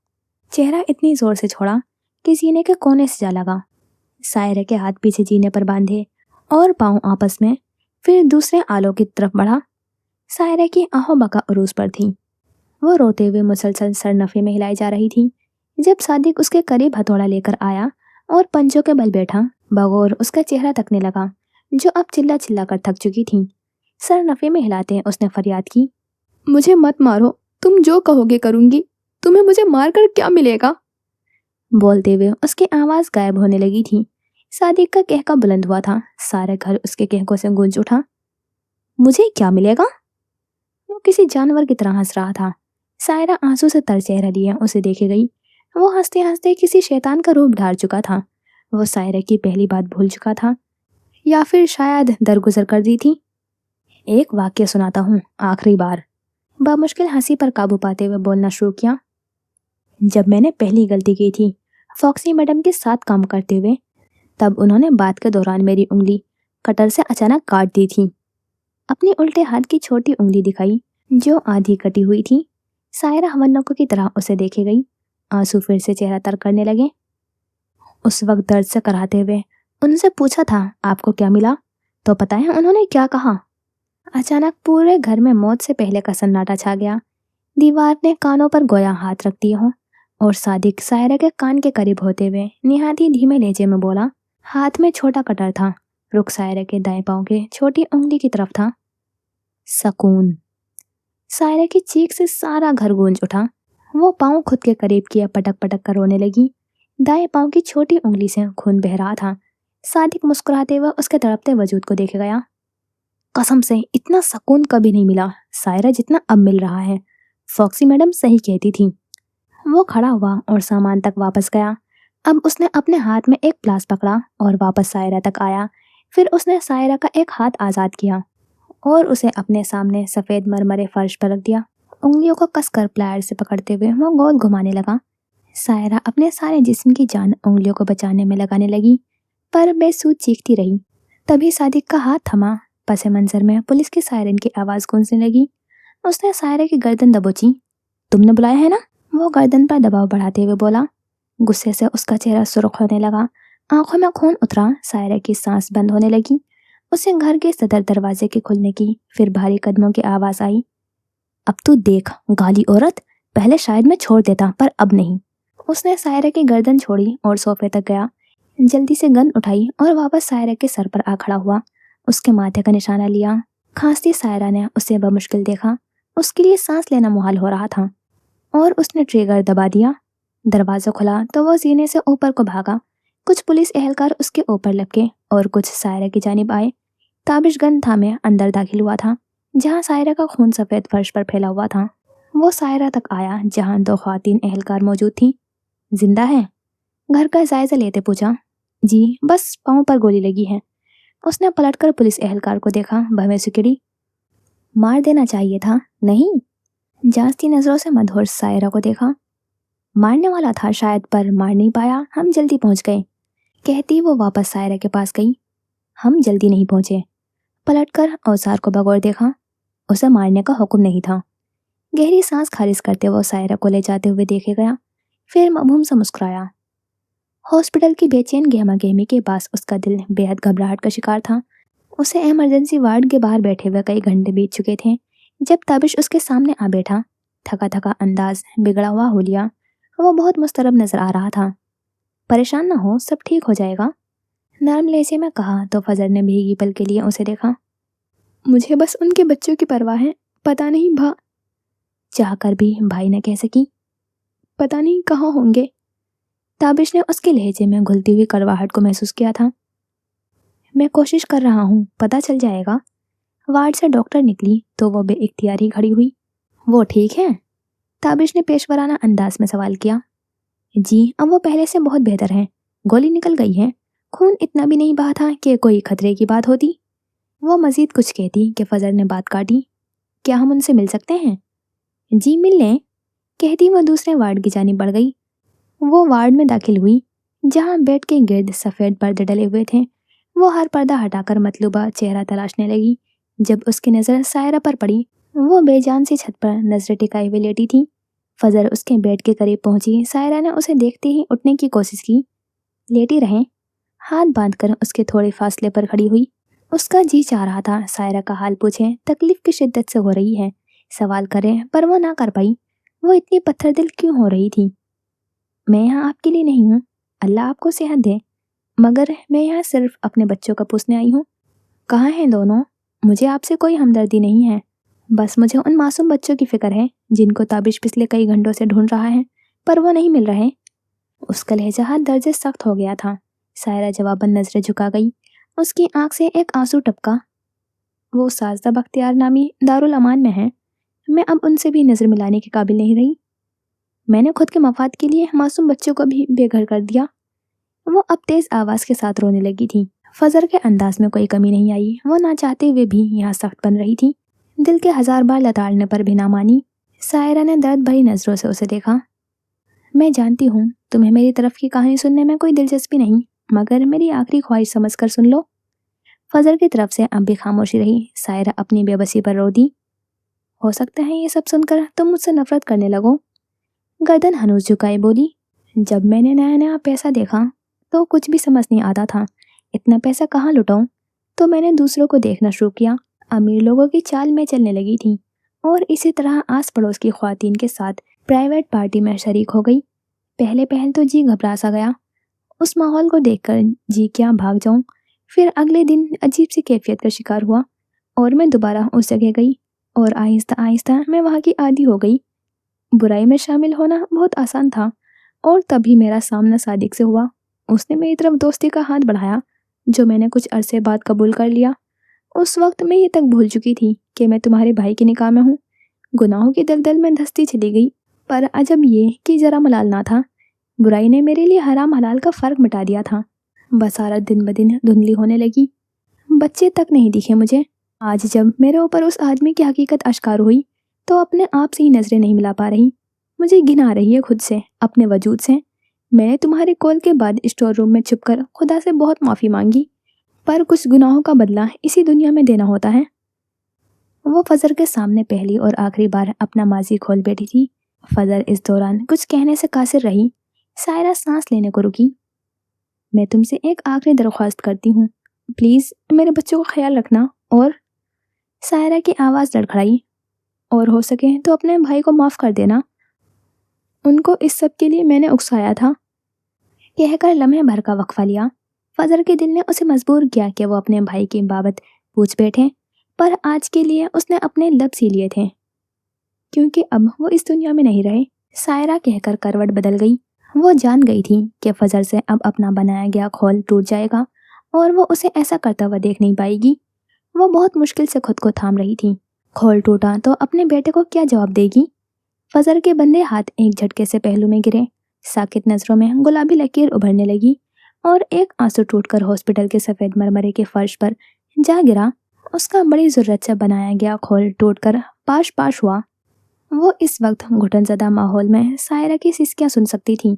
चेहरा इतनी जोर से छोड़ा कि जीने के कोने से जा लगा। सायरे के हाथ पीछे जीने पर बांधे और पांव आपस में, फिर दूसरे आलों की तरफ बढ़ा। सायरा की आहो बका उरूज पर थी। वो रोते हुए मुसलसल सरनफे में हिलाई जा रही थी। जब सादिक उसके करीब हथौड़ा लेकर आया और पंजों के बल बैठा, बगौर उसका चेहरा तकने लगा, जो अब चिल्ला चिल्ला कर थक चुकी थी। सरनफे में हिलाते उसने फरियाद की। मुझे मत मारो, तुम जो कहोगे करूंगी। तुम्हें मुझे मारकर क्या मिलेगा? बोलते हुए उसकी आवाज गायब होने लगी थी। सादिक का कहका बुलंद हुआ था। सारा घर उसके कहकों से गूंज उठा। मुझे क्या मिलेगा? वो किसी जानवर की तरह हंस रहा था। सायरा आंसू से तर चेहरा लिए उसे देखे गई। वो हंसते हंसते किसी शैतान का रूप धार चुका था। वो सायरा की पहली बात भूल चुका था, या फिर शायद दरगुजर कर दी थी। एक वाक्य सुनाता हूँ, आखिरी बार। बामुश्किल हंसी पर काबू पाते हुए बोलना शुरू किया। जब मैंने पहली गलती की थी फॉक्सी मैडम के साथ काम करते हुए, तब उन्होंने बात के दौरान मेरी उंगली कटर से अचानक काट दी थी। अपनी उल्टे हाथ की छोटी उंगली दिखाई जो आधी कटी हुई थी। सायरा हवन्नकों की तरह उसे देखे गई। आंसू फिर से चेहरा तर करने लगे। उस वक्त दर्द से कराहते हुए उनसे पूछा था, आपको क्या मिला? तो पता है उन्होंने क्या कहा? अचानक पूरे घर में मौत से पहले का सन्नाटा छा गया। दीवार ने कानों पर गोया हाथ रख दिया हो और सादिक सायरा के कान के करीब होते हुए निहायत ही धीमे लहजे में बोला। हाथ में छोटा कटर था। रुख सायरा के दाएं पांव के छोटी उंगली की तरफ था। सकून। सायरा की चीख से सारा घर गूंज उठा। वो पांव खुद के करीब किया, पटक पटक कर रोने लगी। दाएं पांव की छोटी उंगली से खून बह रहा था। सादिक मुस्कुराते हुए उसके तड़पते वजूद को देख गया। कसम से इतना सुकून कभी नहीं मिला सायरा जितना अब मिल रहा है। फॉक्सी मैडम सही कहती थी। वो खड़ा हुआ और सामान तक वापस गया। अब उसने अपने हाथ में एक प्लास पकड़ा और वापस सायरा तक आया। फिर उसने सायरा का एक हाथ आजाद किया और उसे अपने सामने सफेद मरमरे फर्श पर रख दिया। उंगलियों को कसकर प्लायर से पकड़ते हुए वो गोल घुमाने लगा। सायरा अपने सारे जिस्म की जान उंगलियों को बचाने में लगाने लगी, पर बेसूद चीखती रही। तभी सादिक का हाथ थमा। पसे मंजर में पुलिस की सायरन की आवाज गूंजने लगी। उसने सायरा की गर्दन दबोची। तुमने बुलाया है ना? वो गर्दन पर दबाव बढ़ाते हुए बोला। गुस्से से उसका चेहरा सुर्ख होने लगा। आंखों में खून उतरा। सायरा की सांस बंद होने लगी। उसे घर के सदर दरवाजे के खुलने की, फिर भारी कदमों की आवाज आई। अब तू देख गाली औरत, पहले शायद मैं छोड़ देता पर अब नहीं। उसने सायरा की गर्दन छोड़ी और सोफे तक गया। जल्दी से गन उठाई और वापस सायरा के सर पर आ खड़ा हुआ। उसके माथे का निशाना लिया। खांसती सायरा ने उसे बमुश्किल देखा। उसके लिए सांस लेना मुहाल हो रहा था और उसने ट्रिगर दबा दिया। दरवाजा खुला तो वो सीने से ऊपर को भागा। कुछ पुलिस एहलकार उसके ऊपर लपके और कुछ सायरा की जानिब आए। ताबिश गन थामे अंदर दाखिल हुआ था, जहां सायरा का खून सफेद फर्श पर फैला हुआ था। वो सायरा तक आया जहां दो ख्वातीन एहलकार मौजूद थीं। जिंदा है? घर का जायजा लेते पूछा। जी, बस पाँव पर गोली लगी है। उसने पलटकर पुलिस एहलकार को देखा। भवें सिकड़ी। मार देना चाहिए था, नहीं? जांचती नजरों से मदहोश सायरा को देखा। मारने वाला था शायद, पर मार नहीं पाया। हम जल्दी पहुंच गए। कहती वो वापस सायरा के पास गई। हम जल्दी नहीं पहुंचे। पलटकर औजार को बगौर देखा। उसे मारने का हुक्म नहीं था। गहरी सांस खारिज करते वो सायरा को ले जाते हुए देखे गया, फिर ममहूम सा मुस्कुराया। हॉस्पिटल की बेचैन गहमा गहमी के पास उसका दिल बेहद घबराहट का शिकार था। उसे इमरजेंसी वार्ड के बाहर बैठे हुए कई घंटे बीत चुके थे जब ताबिश उसके सामने आ बैठा। थका थका अंदाज, बिगड़ा हुआ हुलिया, वो बहुत मुस्तरब नजर आ रहा था। परेशान ना हो, सब ठीक हो जाएगा, नरम लहजे में कहा तो फजर ने भीगी पल के लिए उसे देखा। मुझे बस उनके बच्चों की परवाह है, पता नहीं चाहकर भी भाई ने कह सकी, पता नहीं कहाँ होंगे। ताबिश ने उसके लहजे में घुलती हुई कड़वाहट को महसूस किया था। मैं कोशिश कर रहा हूँ, पता चल जाएगा। वार्ड से डॉक्टर निकली तो वो बेइख्तियार ही खड़ी हुई। वो ठीक है? ताबिश ने पेशवराना अंदाज में सवाल किया। जी, अब वो पहले से बहुत बेहतर हैं। गोली निकल गई है, खून इतना भी नहीं बहा था कि कोई खतरे की बात होती। वो मजीद कुछ कहती कि फजर ने बात काटी। क्या हम उनसे मिल सकते हैं? जी मिल लें, कहती वो दूसरे वार्ड की जानिब बढ़ गई। वो वार्ड में दाखिल हुई जहाँ बेड के गिर्द सफ़ेद पर्दे डले हुए थे। वो हर पर्दा हटाकर मतलूबा चेहरा तलाशने लगी। जब उसकी नज़र सायरा पर पड़ी, वो बेजान सी छत पर नजरें टिकाई हुई लेटी थी। फजर उसके बेड के करीब पहुंची। सायरा ने उसे देखते ही उठने की कोशिश की। लेटी रहें, हाथ बांधकर उसके थोड़े फासले पर खड़ी हुई। उसका जी चाह रहा था सायरा का हाल पूछे, तकलीफ की शिद्दत से हो रही है, सवाल करे, पर वो ना कर पाई। वो इतनी पत्थर दिल क्यों हो रही थी? मैं यहाँ आपके लिए नहीं हूँ, अल्लाह आपको सेहत दे, मगर मैं यहाँ सिर्फ अपने बच्चों का पूछने आई हूँ। कहाँ हैं दोनों? मुझे आपसे कोई हमदर्दी नहीं है, बस मुझे उन मासूम बच्चों की फिक्र है जिनको ताबिश पिछले कई घंटों से ढूंढ रहा है, पर वो नहीं मिल रहे। उसका लहजा हद दर्जे सख्त हो गया था। सायरा जवाबन नजरें झुका गई। उसकी आंख से एक आंसू टपका। वो साजदा बख्तियार नामी दारुल अमान में है, मैं अब उनसे भी नजर मिलाने के काबिल नहीं रही। मैंने खुद के मफाद के लिए मासूम बच्चों को भी बेघर कर दिया। वो अब तेज आवाज के साथ रोने लगी थी। फजर के अंदाज में कोई कमी नहीं आई। वो ना चाहते हुए भी यहाँ सख्त बन रही थी। दिल के 1000 बार लताड़ने पर भी ना मानी। सायरा ने दर्द भरी नजरों से उसे देखा। मैं जानती हूँ तुम्हें मेरी तरफ की कहानी सुनने में कोई दिलचस्पी नहीं, मगर मेरी आखिरी ख्वाहिश समझकर सुन लो। फजर की तरफ से अब भी खामोशी रही। सायरा अपनी बेबसी पर रो दी। हो सकता है ये सब सुनकर तुम मुझसे नफरत करने लगो। गर्दन हनूस झुकाए बोली, जब मैंने नया नया पैसा देखा तो कुछ भी समझ नहीं आता था। इतना पैसा कहाँ लुटाऊं? तो मैंने दूसरों को देखना शुरू किया। अमीर लोगों की चाल में चलने लगी थी और इसी तरह आस पड़ोस की ख्वातीन के साथ प्राइवेट पार्टी में शरीक हो गई। पहले पहल तो जी घबरा सा गया। उस माहौल को देखकर जी क्या भाग जाऊं। फिर अगले दिन अजीब सी कैफियत का शिकार हुआ और मैं दोबारा उस जगह गई और आहिस्ता आहिस्ता मैं वहाँ की आदी हो गई। बुराई में शामिल होना बहुत आसान था और तभी मेरा सामना सादिक से हुआ। उसने मेरी तरफ दोस्ती का हाथ बढ़ाया, जो मैंने कुछ अरसे बाद कबूल कर लिया। उस वक्त मैं ये तक भूल चुकी थी कि मैं तुम्हारे भाई की निकाह में हूँ। गुनाहों की दलदल में धंसती चली गई, पर अजब ये कि जरा मलाल ना था। बुराई ने मेरे लिए हराम हलाल का फर्क मिटा दिया था। बसारत दिन ब दिन धुंधली होने लगी। बच्चे तक नहीं दिखे मुझे। आज जब मेरे ऊपर उस आदमी की हकीकत आश्कार हुई तो अपने आप से ही नजरें नहीं मिला पा रही। मुझे घिन आ रही है खुद से, अपने वजूद से। मैंने तुम्हारे कॉल के बाद स्टोर रूम में छुपकर खुदा से बहुत माफ़ी मांगी, पर कुछ गुनाहों का बदला इसी दुनिया में देना होता है। वो फजर के सामने पहली और आखिरी बार अपना माजी खोल बैठी थी। फजर इस दौरान कुछ कहने से कासिर रही। सायरा सांस लेने को रुकी। मैं तुमसे एक आखिरी दरख्वास्त करती हूँ, प्लीज़ मेरे बच्चों का ख्याल रखना। और सायरा की आवाज़ लड़खड़ाई। और हो सके तो अपने भाई को माफ़ कर देना, उनको इस सब के लिए मैंने उकसाया था। कहकर लम्हे भर का वक्फा लिया। फजर के दिल ने उसे मजबूर किया कि वो अपने भाई की बाबत पूछ बैठे, पर आज के लिए उसने अपने लफ्ज़ ही लिए थे, क्योंकि अब वो इस दुनिया में नहीं रहे। सायरा कहकर करवट बदल गई। वो जान गई थी कि फजर से अब अपना बनाया गया खोल टूट जाएगा और वो उसे ऐसा करता हुआ देख नहीं पाएगी। वो बहुत मुश्किल से खुद को थाम रही थी। खोल टूटा तो अपने बेटे को क्या जवाब देगी? फजर के बंदे हाथ एक झटके से पहलू में गिरे। साकित नजरों में गुलाबी लकीर उभरने लगी और एक आंसू टूटकर हॉस्पिटल के सफ़ेद मरमरे के फर्श पर जा गिरा। उसका बड़ी ज़रूरत से बनाया गया खोल टूटकर पाश पाश हुआ। वो इस वक्त घुटनज़दा माहौल में सायरा की सिसकियां सुन सकती थी,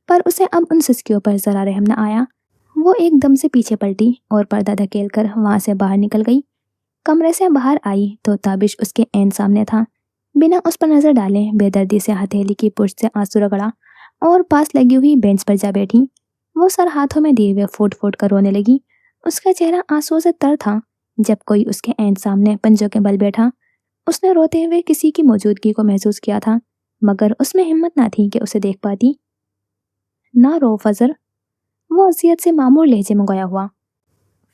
पर उसे अब उन सिसकियों पर ज़रा रहम न आया। وہ ایک دم سے پیچھے پلٹی اور پردہ دھکیل کر وہاں سے باہر نکل گئی۔ کمرے سے باہر آئی تو تابش اس کے عین سامنے تھا۔ بنا اس پر نظر ڈالے بے دردی سے ہتھیلی کی پشت سے آنسو رگڑا اور پاس لگی ہوئی بینچ پر جا بیٹھی۔ وہ سر ہاتھوں میں دیے ہوئے پھوٹ پھوٹ کر رونے لگی۔ اس کا چہرہ آنسو سے تر تھا۔ جب کوئی اس کے عین سامنے پنجوں کے بل بیٹھا، اس نے روتے ہوئے کسی کی موجودگی کو محسوس کیا تھا، مگر اس میں ہمت نہ تھی کہ اسے دیکھ پاتی۔ نہ رو فضل، وہ اذیت سے معمور لہجے میں گویا ہوا۔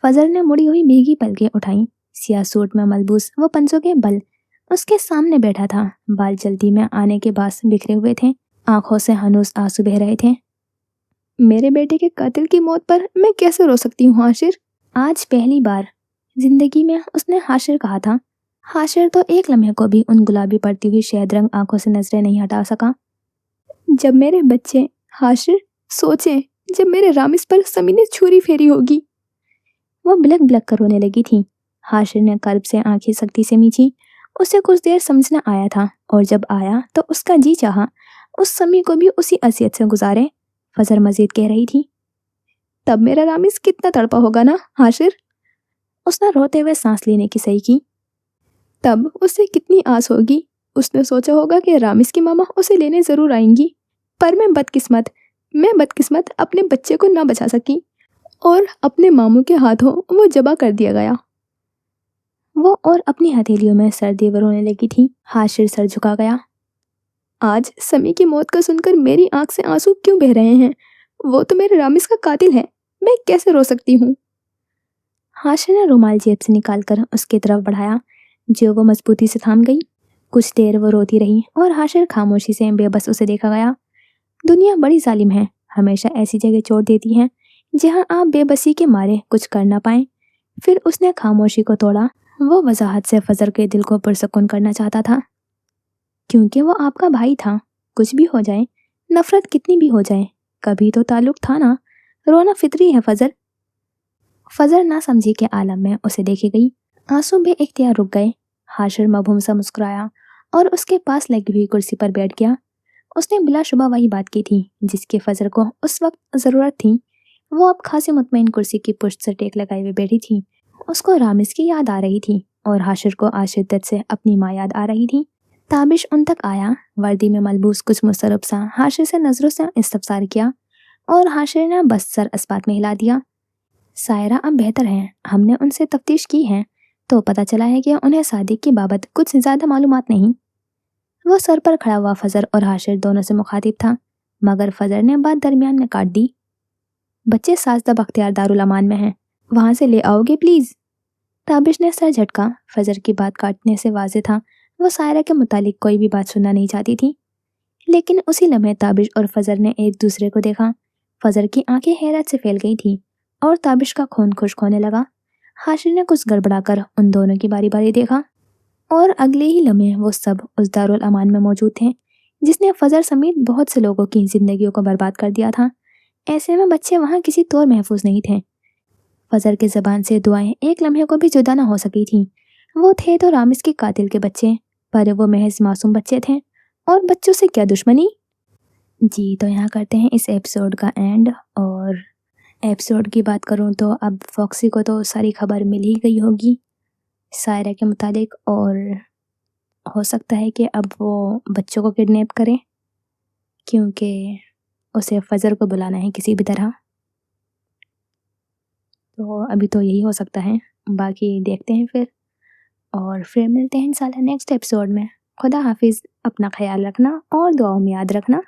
فضل نے مڑی ہوئی بھیگی پلکیں اٹھائیں۔ سیاہ سوٹ میں ملبوس وہ پنجوں کے بل اس کے سامنے بیٹھا تھا۔ بال جلدی میں آنے کے باعث بکھرے ہوئے تھے، آنکھوں سے ہنوز آنسو بہہ رہے تھے۔ میرے بیٹے کے قاتل کی موت پر میں کیسے رو سکتی ہوں حاشر؟ آج پہلی بار زندگی میں اس نے حاشر کہا تھا۔ حاشر تو ایک لمحے کو بھی ان گلابی پڑتی ہوئی شہد رنگ آنکھوں سے نظریں نہیں ہٹا سکا۔ جب میرے بچے، حاشر سوچیں جب میرے رامز پر سمی نے چھری پھیری ہوگی۔ وہ بلک بلک کر رونے لگی تھی۔ حاشر نے قلب سے آنکھیں سختی سے میچھی۔ اسے کچھ دیر سمجھ نہ آیا تھا، اور جب آیا تو اس کا جی چاہا اس سمی کو بھی اسی اذیت سے گزارے۔ فضل مزید کہہ رہی تھی، تب میرا رامز کتنا تڑپا ہوگا نا حاشر؟ اس نے روتے ہوئے سانس لینے کی صحیح کی۔ تب اسے کتنی آس ہوگی، اس نے سوچا ہوگا کہ رامز کی ماما اسے لینے ضرور آئیں گی، پر میں بدقسمت اپنے بچے کو نہ بچا سکی اور اپنے ماموں کے ہاتھوں وہ ذبح کر دیا گیا۔ وہ اور اپنی ہتھیلیوں میں سردی رونے لگی تھی۔ حاشر سر جھکا گیا۔ آج سمی کی موت کا سن کر میری آنکھ سے آنسو کیوں بہہ رہے ہیں؟ وہ تو میرے رامز کا قاتل ہے، میں کیسے رو سکتی ہوں؟ حاشر نے رومال جیب سے نکال کر اس کی طرف بڑھایا، جو وہ مضبوطی سے تھام گئی۔ کچھ دیر وہ روتی رہی اور حاشر خاموشی سے بے بس اسے دیکھا گیا۔ دنیا بڑی ظالم ہے، ہمیشہ ایسی جگہ چھوڑ دیتی ہے جہاں آپ بے بسی کے مارے کچھ کر نہ پائیں۔ پھر اس نے خاموشی کو توڑا۔ وہ وضاحت سے فضل کے دل کو پرسکون کرنا چاہتا تھا، کیونکہ وہ آپ کا بھائی تھا۔ کچھ بھی ہو جائے، نفرت کتنی بھی ہو جائے، کبھی تو تعلق تھا نا۔ رونا فطری ہے فضل۔ فضل نہ سمجھی کے عالم میں اسے دیکھی گئی۔ آنسو بے اختیار رک گئے۔ حاشر مبہوم سا مسکرایا اور اس کے پاس لگی ہوئی کرسی پر بیٹھ گیا۔ اس نے بلا شبہ وہی بات کی تھی جس کی فضل کو اس وقت ضرورت تھی۔ وہ اب خاصی مطمئن کرسی کی پشت سے ٹیک لگائے ہوئے بیٹھی تھی۔ اس کو رامز کی یاد آ رہی تھی اور حاشر کو آج شدت سے اپنی ماں یاد آ رہی تھی۔ تابش ان تک آیا، وردی میں ملبوس کچھ مضطرب سا حاشر سے نظروں سے استفسار کیا اور حاشر نے بس سر اسبات میں ہلا دیا۔ سائرہ اب بہتر ہیں، ہم نے ان سے تفتیش کی ہے تو پتہ چلا ہے کہ انہیں صادق کی بابت کچھ زیادہ معلومات نہیں۔ وہ سر پر کھڑا ہوا فضل اور حاشر دونوں سے مخاطب تھا، مگر فضل نے بات درمیان میں کاٹ دی۔ بچے سازدہ بختیار دارالامان میں ہیں، وہاں سے لے آؤ گے پلیز؟ تابش نے سر جھٹکا۔ فضل کی بات کاٹنے سے واضح تھا وہ سائرہ کے متعلق کوئی بھی بات سننا نہیں چاہتی تھی، لیکن اسی لمحے تابش اور فضل نے ایک دوسرے کو دیکھا۔ فضل کی آنکھیں حیرت سے پھیل گئی تھی اور تابش کا خون خشک ہونے لگا۔ حاشر نے کچھ گڑبڑا کر ان دونوں کی باری باری دیکھا، اور اگلے ہی لمحے وہ سب اس دارالامان میں موجود تھے جس نے فضل سمیت بہت سے لوگوں کی زندگیوں کو برباد کر دیا تھا۔ ایسے میں بچے وہاں کسی طور محفوظ نہیں تھے۔ فضل کی زبان سے دعائیں ایک لمحے کو بھی جدا نہ ہو سکی تھیں۔ وہ تھے تو رامز کے قاتل کے بچے، پر وہ محض معصوم بچے تھے، اور بچوں سے کیا دشمنی؟ جی تو یہاں کرتے ہیں اس ایپیسوڈ کا اینڈ۔ اور ایپیسوڈ کی بات کروں تو اب فاکسی کو تو ساری خبر مل ہی گئی ہوگی سائرہ کے متعلق، اور ہو سکتا ہے کہ اب وہ بچوں کو کڈنیپ کریں، کیونکہ اسے فضل کو بلانا ہے کسی بھی طرح۔ تو ابھی تو یہی ہو سکتا ہے، باقی دیکھتے ہیں پھر، اور پھر ملتے ہیں انشاءاللہ نیکسٹ ایپیسوڈ میں۔ خدا حافظ، اپنا خیال رکھنا اور دعاؤں میں یاد رکھنا۔